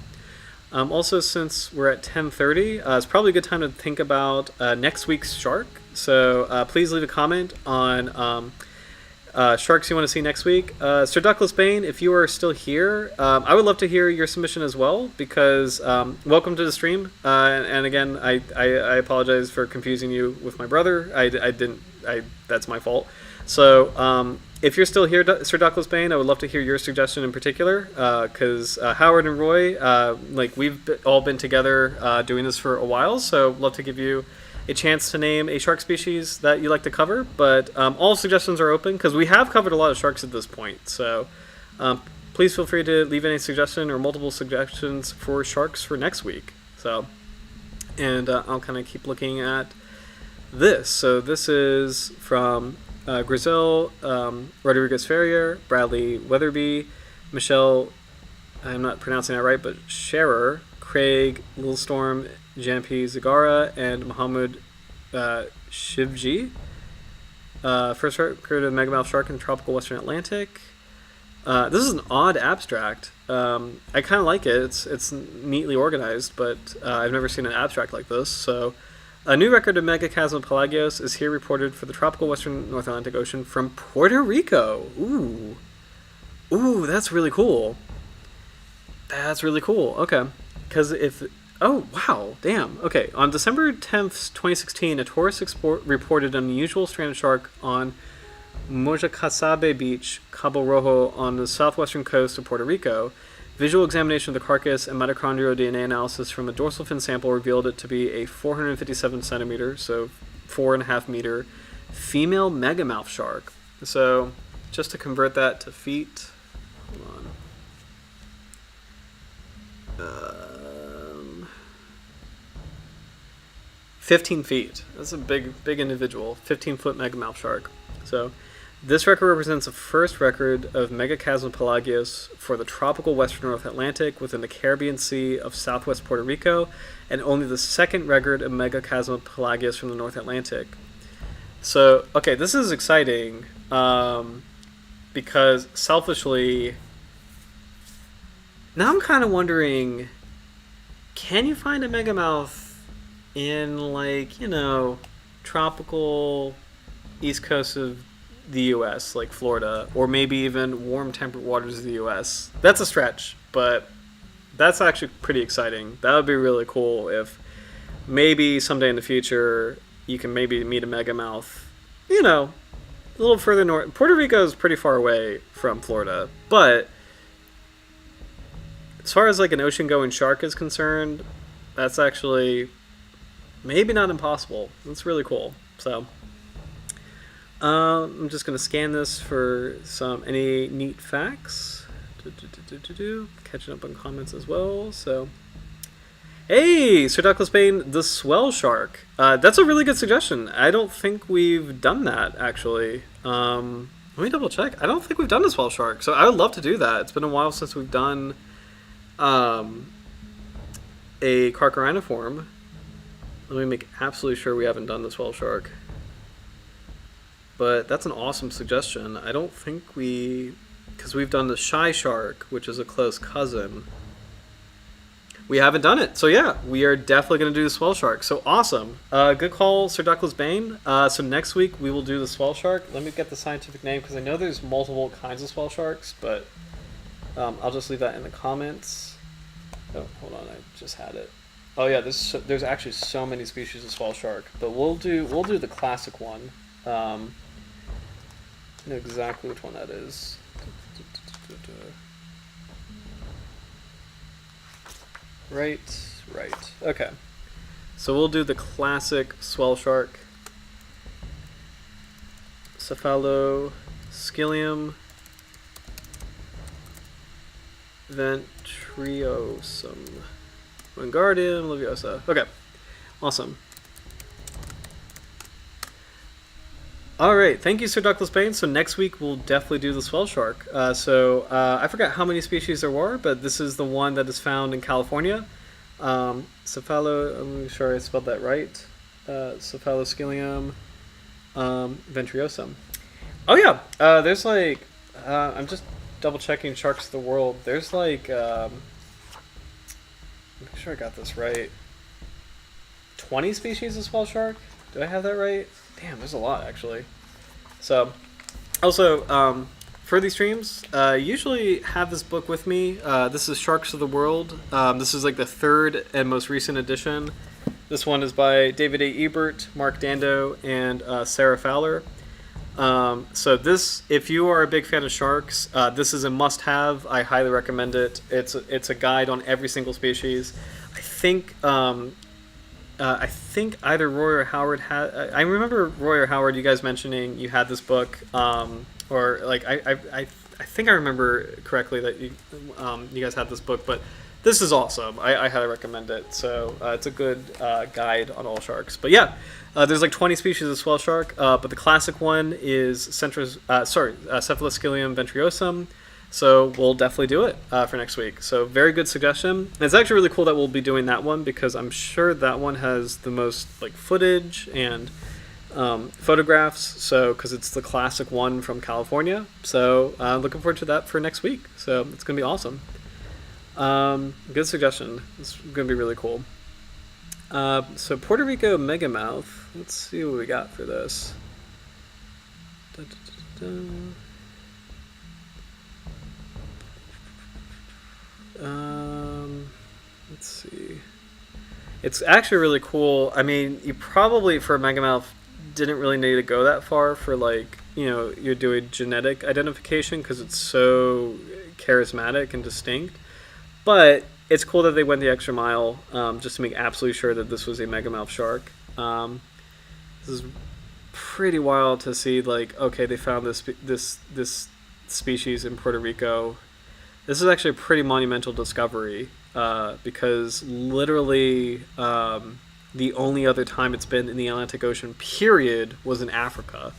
Also, since we're at 10:30, it's probably a good time to think about next week's shark. So please leave a comment on sharks you want to see next week. Sir Douglas Bain, if you are still here, I would love to hear your submission as well, because welcome to the stream. And again, I apologize for confusing you with my brother. That's my fault. So if you're still here, Sir Douglas Bain, I would love to hear your suggestion in particular, because Howard and Roy, we've all been together doing this for a while, so love to give you a chance to name a shark species that you like to cover, but all suggestions are open because we have covered a lot of sharks at this point. So please feel free to leave any suggestion or multiple suggestions for sharks for next week. So, and I'll kind of keep looking at this. So this is from Grizel, Rodriguez Ferrier, Bradley Weatherby, Michelle, I'm not pronouncing that right, but Scherer, Craig, Little Storm, Jampi Zagara, and Mohammed Shivji. First record of Megamouth Shark in the tropical western Atlantic. This is an odd abstract. I kind of like it. It's neatly organized, but I've never seen an abstract like this. So A new record of Megachasma pelagios is here reported for the tropical western North Atlantic Ocean from Puerto Rico. Ooh. Ooh, that's really cool. That's really cool. Okay. Because if... Oh, wow. Damn. Okay. On December 10th, 2016, a tourist reported an unusual stranded shark on Megachasma Beach, Cabo Rojo, on the southwestern coast of Puerto Rico. Visual examination of the carcass and mitochondrial DNA analysis from a dorsal fin sample revealed it to be a 457 centimeter, so 4.5 meter, female megamouth shark. So, just to convert that to feet, hold on. 15 feet. That's a big individual. 15-foot megamouth shark. So, this record represents the first record of Megachasma pelagios for the tropical western North Atlantic within the Caribbean Sea of southwest Puerto Rico, and only the second record of Megachasma pelagios from the North Atlantic. So, okay, this is exciting because selfishly, now I'm kind of wondering, can you find a megamouth in, like, you know, tropical east coast of the U.S., like Florida, or maybe even warm temperate waters of the U.S. That's a stretch, but that's actually pretty exciting. That would be really cool if maybe someday in the future you can maybe meet a megamouth, you know, a little further north. Puerto Rico is pretty far away from Florida, but as far as like an ocean-going shark is concerned, that's actually maybe not impossible. That's really cool. So I'm just going to scan this for any neat facts. Catching up on comments as well. So, hey, Sir Douglas Bain, the swell shark. That's a really good suggestion. I don't think we've done that, actually. Let me double check. I don't think we've done the swell shark, so I would love to do that. It's been a while since we've done a carchariniform. Let me make absolutely sure we haven't done the swell shark. But that's an awesome suggestion. I don't think because we've done the shy shark, which is a close cousin. We haven't done it. So yeah, we are definitely going to do the swell shark. So awesome. Good call, Sir Douglas Bain. So next week we will do the swell shark. Let me get the scientific name because I know there's multiple kinds of swell sharks, but I'll just leave that in the comments. Oh, hold on, I just had it. Oh yeah, there's actually so many species of swell shark, but we'll do the classic one. I know exactly which one that is. Right. Okay. So we'll do the classic swell shark. Cephaloscilium ventriosum. Wingardium Leviosa. Okay. Awesome. All right, thank you, Sir Douglas Bain. So next week we'll definitely do the swell shark. I forgot how many species there were, but this is the one that is found in California. I'm sure I spelled that right. Cephaloscilium ventriosum. Oh yeah, there's like I'm just double checking Sharks of the World. There's like make sure I got this right. 20 species of swell shark. Do I have that right? Damn, there's a lot, actually. So, also, for these streams, usually have this book with me. This is Sharks of the World. This is like the third and most recent edition. This one is by David A. Ebert, Mark Dando, and Sarah Fowler. So this, if you are a big fan of sharks, this is a must-have. I highly recommend it. It's a guide on every single species. I think either Roy or Howard had. I remember Roy or Howard, you guys mentioning you had this book, or like I think I remember correctly that you guys had this book. But this is awesome. I highly recommend it. So it's a good guide on all sharks. But yeah, there's like 20 species of swell shark. But the classic one is Cephaloscilium ventriosum. So we'll definitely do it for next week. So very good suggestion. And it's actually really cool that we'll be doing that one because I'm sure that one has the most like footage and photographs. So because it's the classic one from California. So looking forward to that for next week. So it's gonna be awesome. Good suggestion. It's gonna be really cool. So Puerto Rico Megamouth. Let's see what we got for this. Da, da, da, da. Let's see. It's actually really cool. I mean, you probably for a Megamouth didn't really need to go that far for like you're doing genetic identification because it's so charismatic and distinct. But it's cool that they went the extra mile just to make absolutely sure that this was a Megamouth shark. This is pretty wild to see. Like, okay, they found this species in Puerto Rico. This is actually a pretty monumental discovery because literally the only other time it's been in the Atlantic Ocean, period, was in Africa.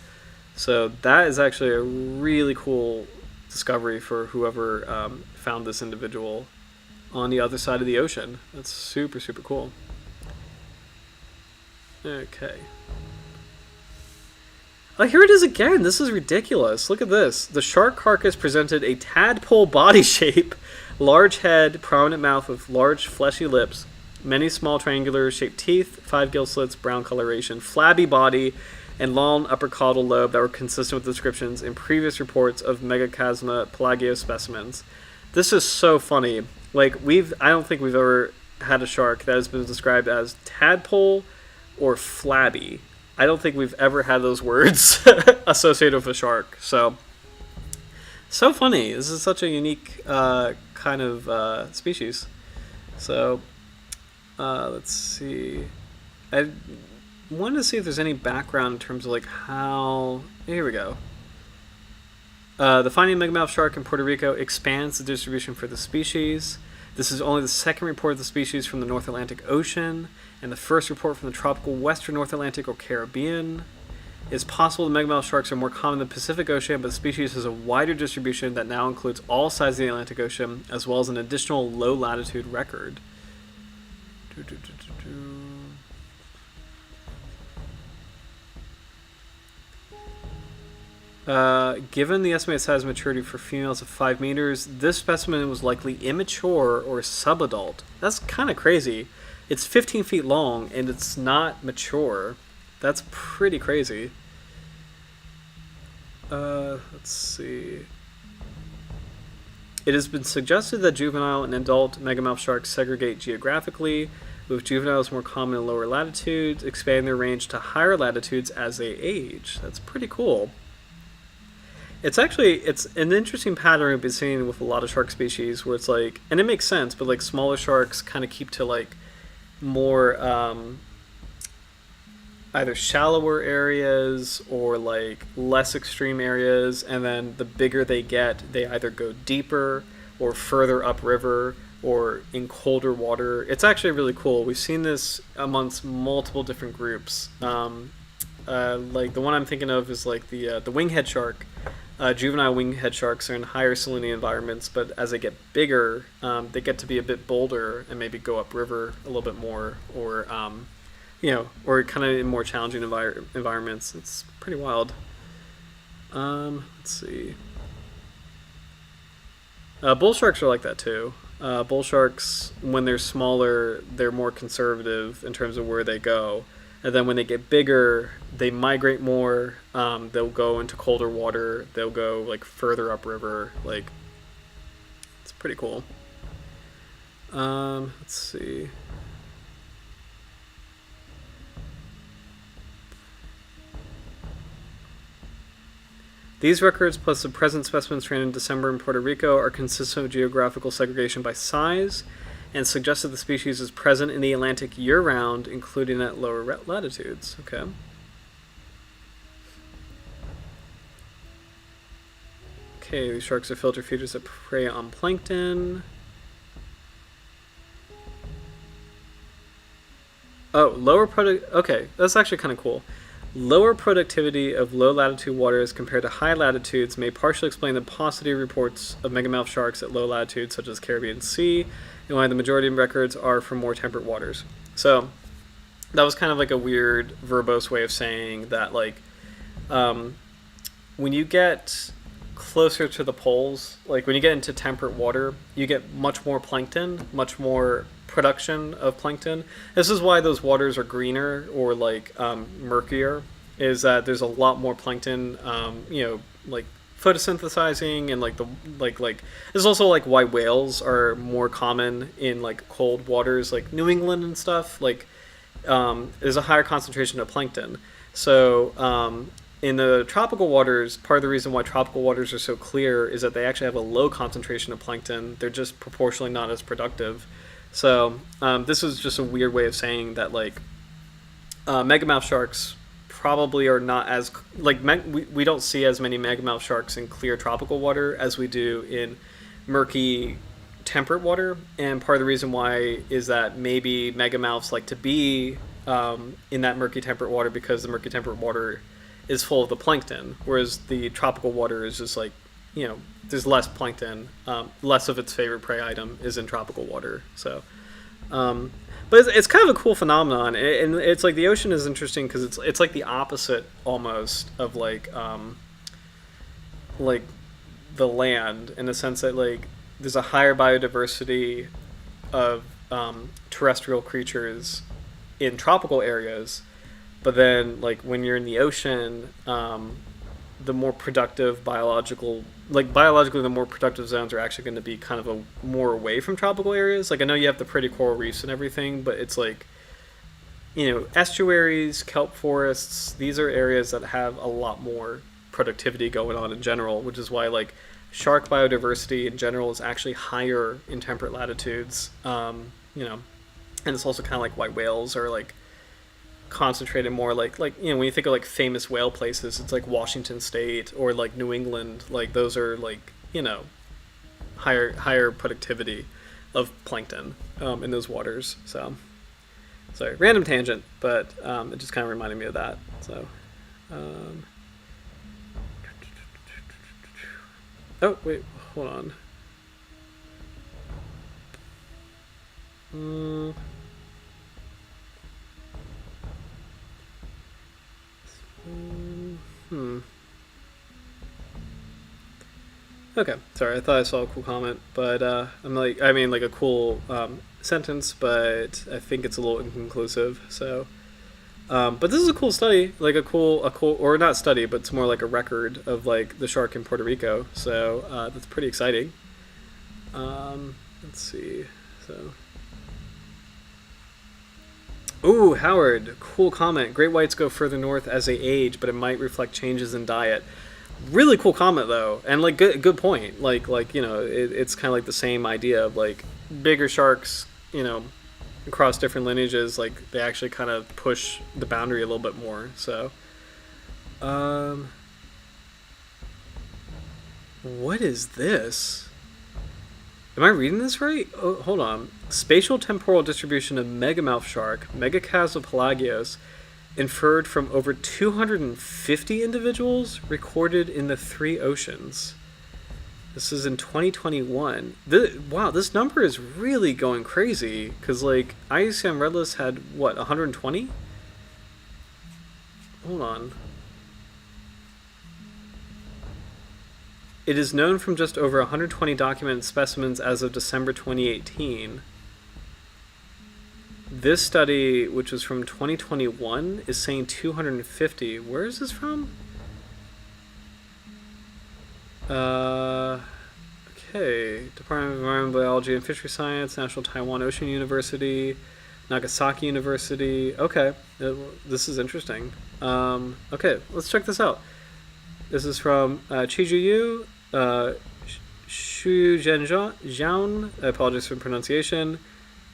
So that is actually a really cool discovery for whoever found this individual on the other side of the ocean. That's super, super cool. Okay. Oh, here it is again. This is ridiculous. Look at this. The shark carcass presented a tadpole body shape, large head, prominent mouth with large fleshy lips, many small triangular shaped teeth, 5 gill slits, brown coloration, flabby body, and long upper caudal lobe that were consistent with descriptions in previous reports of Megachasma pelagios specimens. This is so funny. Like, I don't think we've ever had a shark that has been described as tadpole or flabby. I don't think we've ever had those words associated with a shark. So funny. This is such a unique kind of species. So let's see. I wanted to see if there's any background in terms of like how. Here we go. The finding of Megamouth shark in Puerto Rico expands the distribution for the species. This is only the second report of the species from the North Atlantic Ocean, and the first report from the tropical western North Atlantic or Caribbean. It's possible the Megamouth sharks are more common in the Pacific Ocean, but the species has a wider distribution that now includes all sides of the Atlantic Ocean, as well as an additional low-latitude record. Given the estimated size of maturity for females of 5 meters, this specimen was likely immature or subadult. That's kind of crazy. It's 15 feet long and it's not mature. That's pretty crazy. Let's see. It has been suggested that juvenile and adult Megamouth sharks segregate geographically, with juveniles more common in lower latitudes, expanding their range to higher latitudes as they age. That's pretty cool. It's an interesting pattern we've been seeing with a lot of shark species where it's like, and it makes sense, but like smaller sharks kind of keep to like more either shallower areas or like less extreme areas, and then the bigger they get, they either go deeper or further upriver or in colder water. It's actually really cool. We've seen this amongst multiple different groups. Like the one I'm thinking of is like the winghead shark. Juvenile winghead sharks are in higher salinity environments, but as they get bigger, they get to be a bit bolder and maybe go upriver a little bit more, or or kind of in more challenging environments. It's pretty wild. Let's see. Bull sharks are like that too. Bull sharks, when they're smaller, they're more conservative in terms of where they go. And then when they get bigger, they migrate more. They'll go into colder water. They'll go like further upriver. Like, it's pretty cool. Let's see. These records, plus the present specimens found in December in Puerto Rico, are consistent with geographical segregation by size, and suggest that the species is present in the Atlantic year-round, including at lower latitudes. Okay. Okay, these sharks are filter feeders that prey on plankton. Oh, okay, that's actually kind of cool. Lower productivity of low-latitude waters compared to high latitudes may partially explain the paucity of reports of megamouth sharks at low latitudes, such as Caribbean Sea, and why the majority of records are from more temperate waters. So that was kind of like a weird verbose way of saying that, like, when you get closer to the poles, like when you get into temperate water, you get much more plankton, much more production of plankton. This is why those waters are greener or like murkier, is that there's a lot more plankton, like photosynthesizing and like the like there's also like why whales are more common in like cold waters like New England and stuff. Like there's a higher concentration of plankton. So in the tropical waters, part of the reason why tropical waters are so clear is that they actually have a low concentration of plankton. They're just proportionally not as productive. So this is just a weird way of saying that like megamouth sharks probably are not as like we don't see as many megamouth sharks in clear tropical water as we do in murky temperate water. And part of the reason why is that maybe megamouths like to be in that murky temperate water because the murky temperate water is full of the plankton, whereas the tropical water is just like, there's less plankton, less of its favorite prey item is in tropical water. So but it's kind of a cool phenomenon, and it's like the ocean is interesting because it's like the opposite almost of like the land, in the sense that like there's a higher biodiversity of terrestrial creatures in tropical areas, but then like when you're in the ocean, the more productive biologically the more productive zones are actually going to be kind of a more away from tropical areas. Like I know you have the pretty coral reefs and everything, but it's like, estuaries, kelp forests, these are areas that have a lot more productivity going on in general, which is why like shark biodiversity in general is actually higher in temperate latitudes. And it's also kind of like why whales are like concentrated more like when you think of like famous whale places, it's like Washington State or like New England, like those are like higher productivity of plankton in those waters. So sorry, random tangent, but it just kind of reminded me of that. So oh wait, hold on. Okay, sorry, I thought I saw a cool comment, but like a cool sentence, but I think it's a little inconclusive. So, but this is a cool study, like a cool, or not study, but it's more like a record of like the shark in Puerto Rico. So that's pretty exciting. Let's see, so. Ooh, Howard, cool comment. Great whites go further north as they age, but it might reflect changes in diet. Really cool comment though, and like good point. Like it's kind of like the same idea of like bigger sharks, across different lineages, like they actually kind of push the boundary a little bit more. So, what is this? Am I reading this right? Oh, hold on. Spatial temporal distribution of Megamouth Shark, Megachasma pelagios, inferred from over 250 individuals recorded in the 3 oceans. This is in 2021. Wow, this number is really going crazy, because like IUCN Redlist had what, 120? Hold on. It is known from just over 120 documented specimens as of December 2018. This study, which was from 2021, is saying 250. Where is this from? Okay. Department of Environmental Biology and Fishery Science, National Taiwan Ocean University, Nagasaki University. Okay. This is interesting. Okay, let's check this out. This is from Chiju Yu, Xu Zhenjian, I apologize for pronunciation,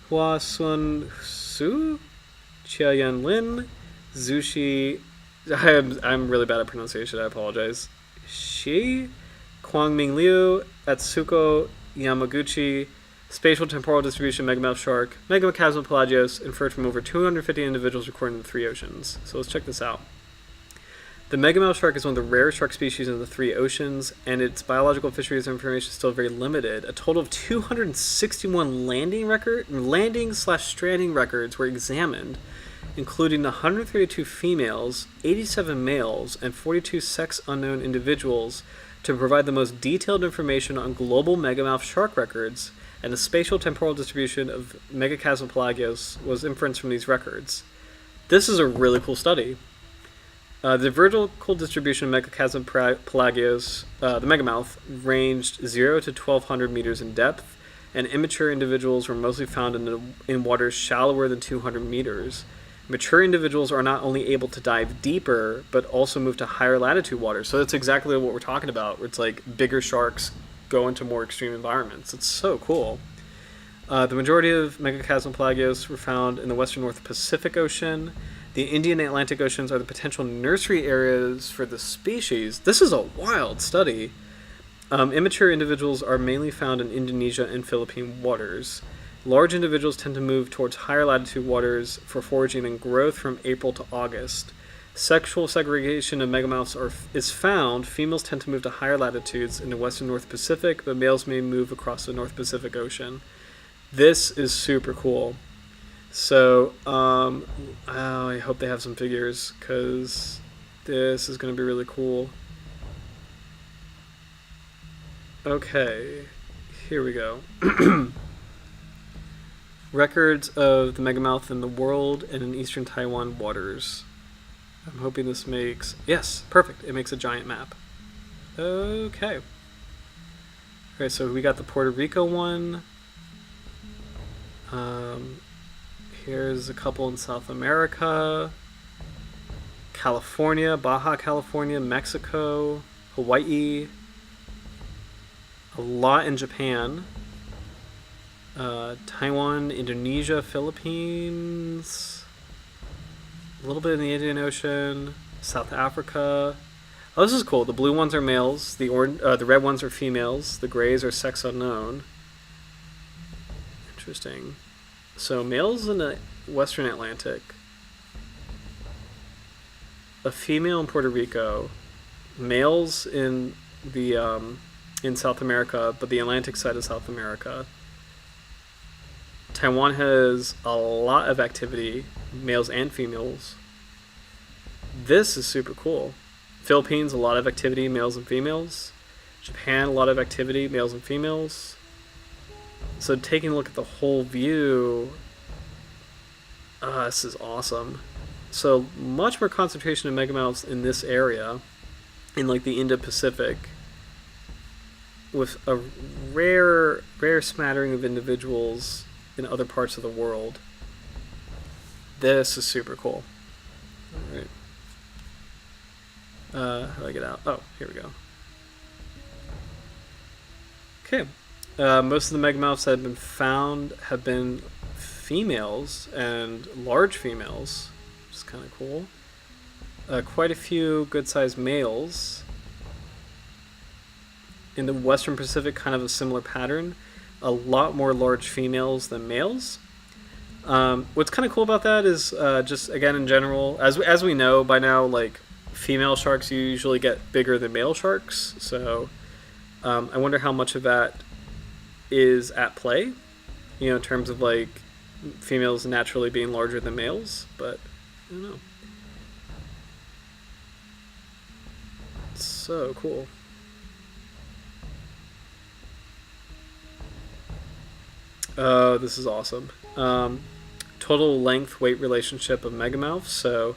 Hua Sun Su, Chiayan Lin, Zushi, I'm really bad at pronunciation, I apologize, Shi, Kwangming Liu, Atsuko Yamaguchi, Spatial temporal distribution Megamouth Shark, Megachasma pelagios, inferred from over 250 individuals recorded in the 3 oceans. So let's check this out. The Megamouth shark is one of the rarest shark species in the 3 oceans, and its biological fisheries information is still very limited. A total of 261 landing/stranding records were examined, including 132 females, 87 males, and 42 sex-unknown individuals to provide the most detailed information on global megamouth shark records, and the spatial temporal distribution of Megachasma pelagios was inferenced from these records. This is a really cool study. The vertical distribution of Megachasma pelagios, the megamouth, ranged 0 to 1,200 meters in depth, and immature individuals were mostly found in waters shallower than 200 meters. Mature individuals are not only able to dive deeper, but also move to higher latitude waters. So that's exactly what we're talking about, where it's like bigger sharks go into more extreme environments. It's so cool. The majority of Megachasma pelagios were found in the western North Pacific Ocean. The Indian and Atlantic Oceans are the potential nursery areas for the species. This is a wild study. Immature individuals are mainly found in Indonesia and Philippine waters. Large individuals tend to move towards higher latitude waters for foraging and growth from April to August. Sexual segregation of megamouths is found. Females tend to move to higher latitudes in the western North Pacific, but males may move across the North Pacific Ocean. This is super cool. So, I hope they have some figures, because this is going to be really cool. Okay, here we go. Records of the megamouth in the world and in eastern Taiwan waters. I'm hoping this makes... Yes, perfect. It makes a giant map. Okay. Okay, so we got the Puerto Rico one. Here's a couple in South America. California, Baja California, Mexico, Hawaii. A lot in Japan. Taiwan, Indonesia, Philippines. A little bit in the Indian Ocean. South Africa. Oh, this is cool. The blue ones are males. The red ones are females. The grays are sex unknown. Interesting. So males in the Western Atlantic. A female in Puerto Rico. Males in the in South America, but the Atlantic side of South America. Taiwan has a lot of activity, males and females. This is super cool. Philippines, a lot of activity, males and females. Japan, a lot of activity, males and females. So taking a look at the whole view, this is awesome. So much more concentration of megamouths in this area, in like the Indo-Pacific, with a rare smattering of individuals in other parts of the world. This is super cool. Alright. How do I get out? Oh, here we go. Okay. Most of the megamouths that have been found have been females, and large females, which is kind of cool. Quite a few good-sized males. In the Western Pacific, kind of a similar pattern. A lot more large females than males. What's kind of cool about that is just, again, in general, as we know by now, like, female sharks usually get bigger than male sharks. So I wonder how much of that is at play, in terms of, like, females naturally being larger than males. But I don't know. It's so cool. This is awesome. Total length weight relationship of megamouths. So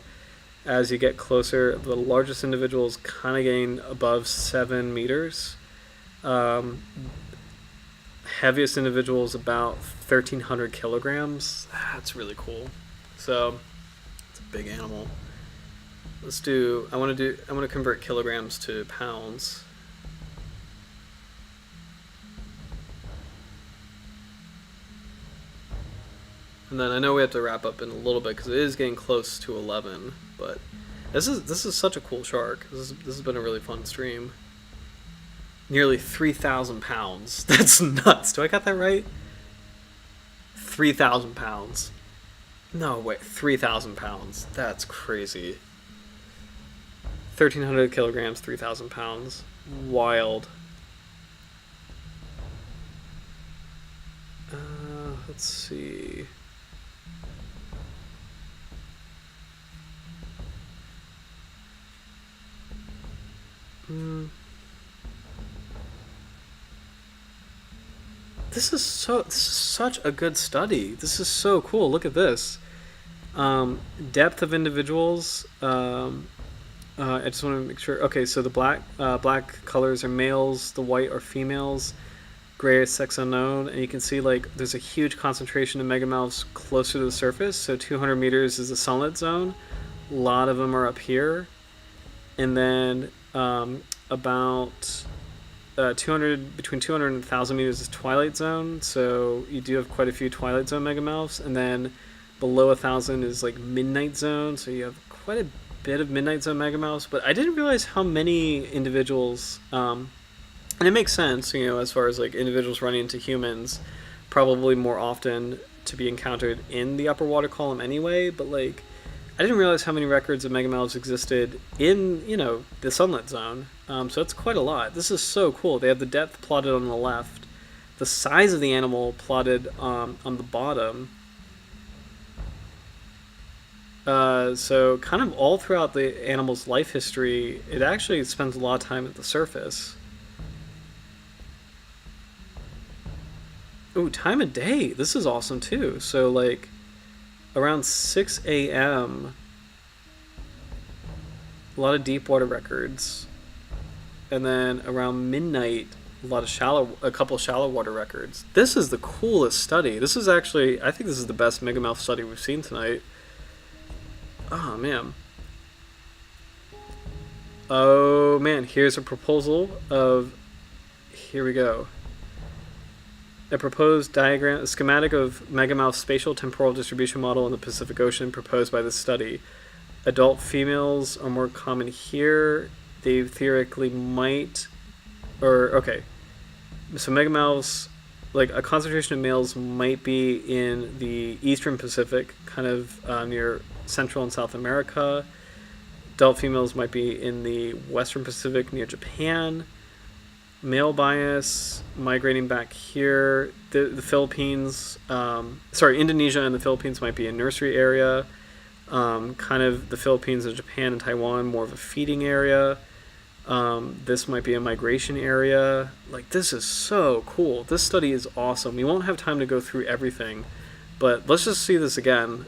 as you get closer, the largest individual is kind of getting above 7 meters. Heaviest individual is about 1,300 kilograms. That's really cool. So it's a big animal. Let's do. I want to convert kilograms to pounds. And then I know we have to wrap up in a little bit because it is getting close to 11. But this is such a cool shark. This has been a really fun stream. Nearly 3,000 pounds. That's nuts. Do I got that right? 3,000 pounds. No, wait. 3,000 pounds. That's crazy. 1,300 kilograms, 3,000 pounds. Wild. Let's see. This is such a good study. This is so cool. Look at this. Depth of individuals. I just want to make sure. Okay, so the black colors are males. The white are females. Gray is sex unknown, and you can see like there's a huge concentration of megamouths closer to the surface. So 200 meters is the sunlit zone. A lot of them are up here, and then about 200 between 200 and 1,000 meters is twilight zone. So you do have quite a few twilight zone megamouths, and then below 1,000 is like midnight zone. So you have quite a bit of midnight zone megamouths. But I didn't realize how many individuals. And it makes sense, as far as like individuals running into humans, probably more often to be encountered in the upper water column anyway. But like, I didn't realize how many records of megamouths existed in, the sunlit zone. So it's quite a lot. This is so cool. They have the depth plotted on the left, the size of the animal plotted on the bottom. So kind of all throughout the animal's life history, it actually spends a lot of time at the surface. Ooh, time of day. This is awesome too. So like around 6 a.m. a lot of deep water records. And then around midnight, a couple shallow water records. This is the coolest study. This is actually, I think this is the best megamouth study we've seen tonight. Oh man. Oh man, here's a proposal of, here we go. A proposed diagram, a schematic of Megamouth spatial temporal distribution model in the Pacific Ocean proposed by this study. Adult females are more common here. They theoretically might, okay. So megamouths, like a concentration of males might be in the eastern Pacific, kind of near Central and South America. Adult females might be in the western Pacific near Japan. Male bias migrating back here. The Philippines, Indonesia and the Philippines might be a nursery area. Kind of the Philippines and Japan and Taiwan, more of a feeding area. This might be a migration area. Like, this is so cool. This study is awesome. We won't have time to go through everything, but let's just see this again.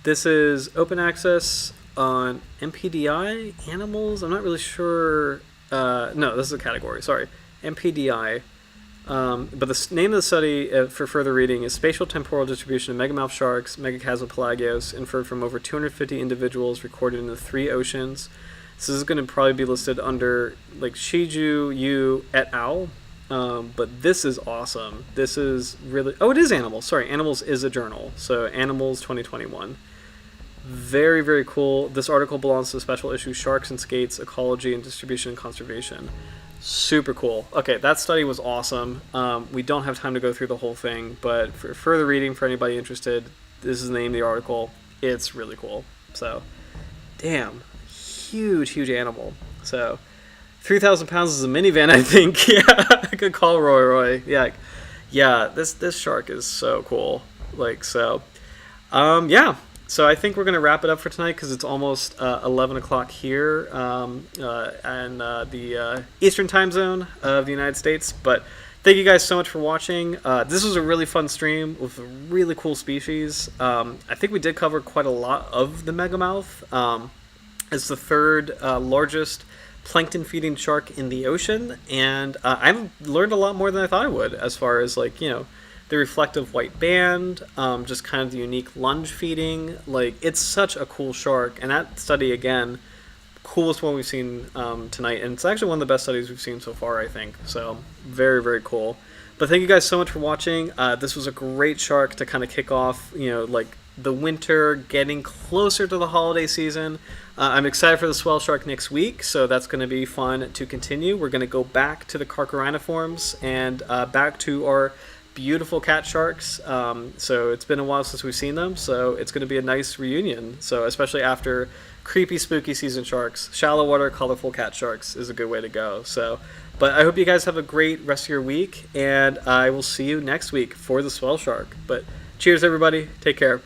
This is open access on MPDI animals. I'm not really sure. No, this is a category. Sorry, MPDI. But the name of the study for further reading is Spatial Temporal Distribution of Megamouth Sharks, Megachasma pelagios, inferred from over 250 individuals recorded in the 3 oceans. This is going to probably be listed under like Shiju Yu et al. But this is awesome. This is really... Oh, it is Animals. Sorry, Animals is a journal. So Animals 2021. Very, very cool. This article belongs to the special issue Sharks and Skates, Ecology and Distribution and Conservation. Super cool. Okay, that study was awesome. We don't have time to go through the whole thing, but for further reading, for anybody interested, this is the name of the article. It's really cool. So, damn. Huge animal. So, 3,000 pounds is a minivan, I think. Yeah, good call, Roy. Yeah. This shark is so cool. Yeah. So I think we're going to wrap it up for tonight because it's almost 11 o'clock here and the Eastern time zone of the United States. But thank you guys so much for watching. This was a really fun stream with a really cool species. I think we did cover quite a lot of the megamouth. It's the third largest plankton feeding shark in the ocean. And I've learned a lot more than I thought I would as far as the reflective white band, just kind of the unique lunge feeding. It's such a cool shark. And that study, again, coolest one we've seen tonight. And it's actually one of the best studies we've seen so far, I think. So very, very cool. But thank you guys so much for watching. This was a great shark to kind of kick off, the winter, getting closer to the holiday season. I'm excited for the swell shark next week, so that's going to be fun to continue. We're going to go back to the carchariniforms and back to our beautiful cat sharks. So it's been a while since we've seen them, so it's going to be a nice reunion. So especially after creepy, spooky season sharks, shallow water, colorful cat sharks is a good way to go. So, but I hope you guys have a great rest of your week, and I will see you next week for the swell shark. But cheers, everybody. Take care.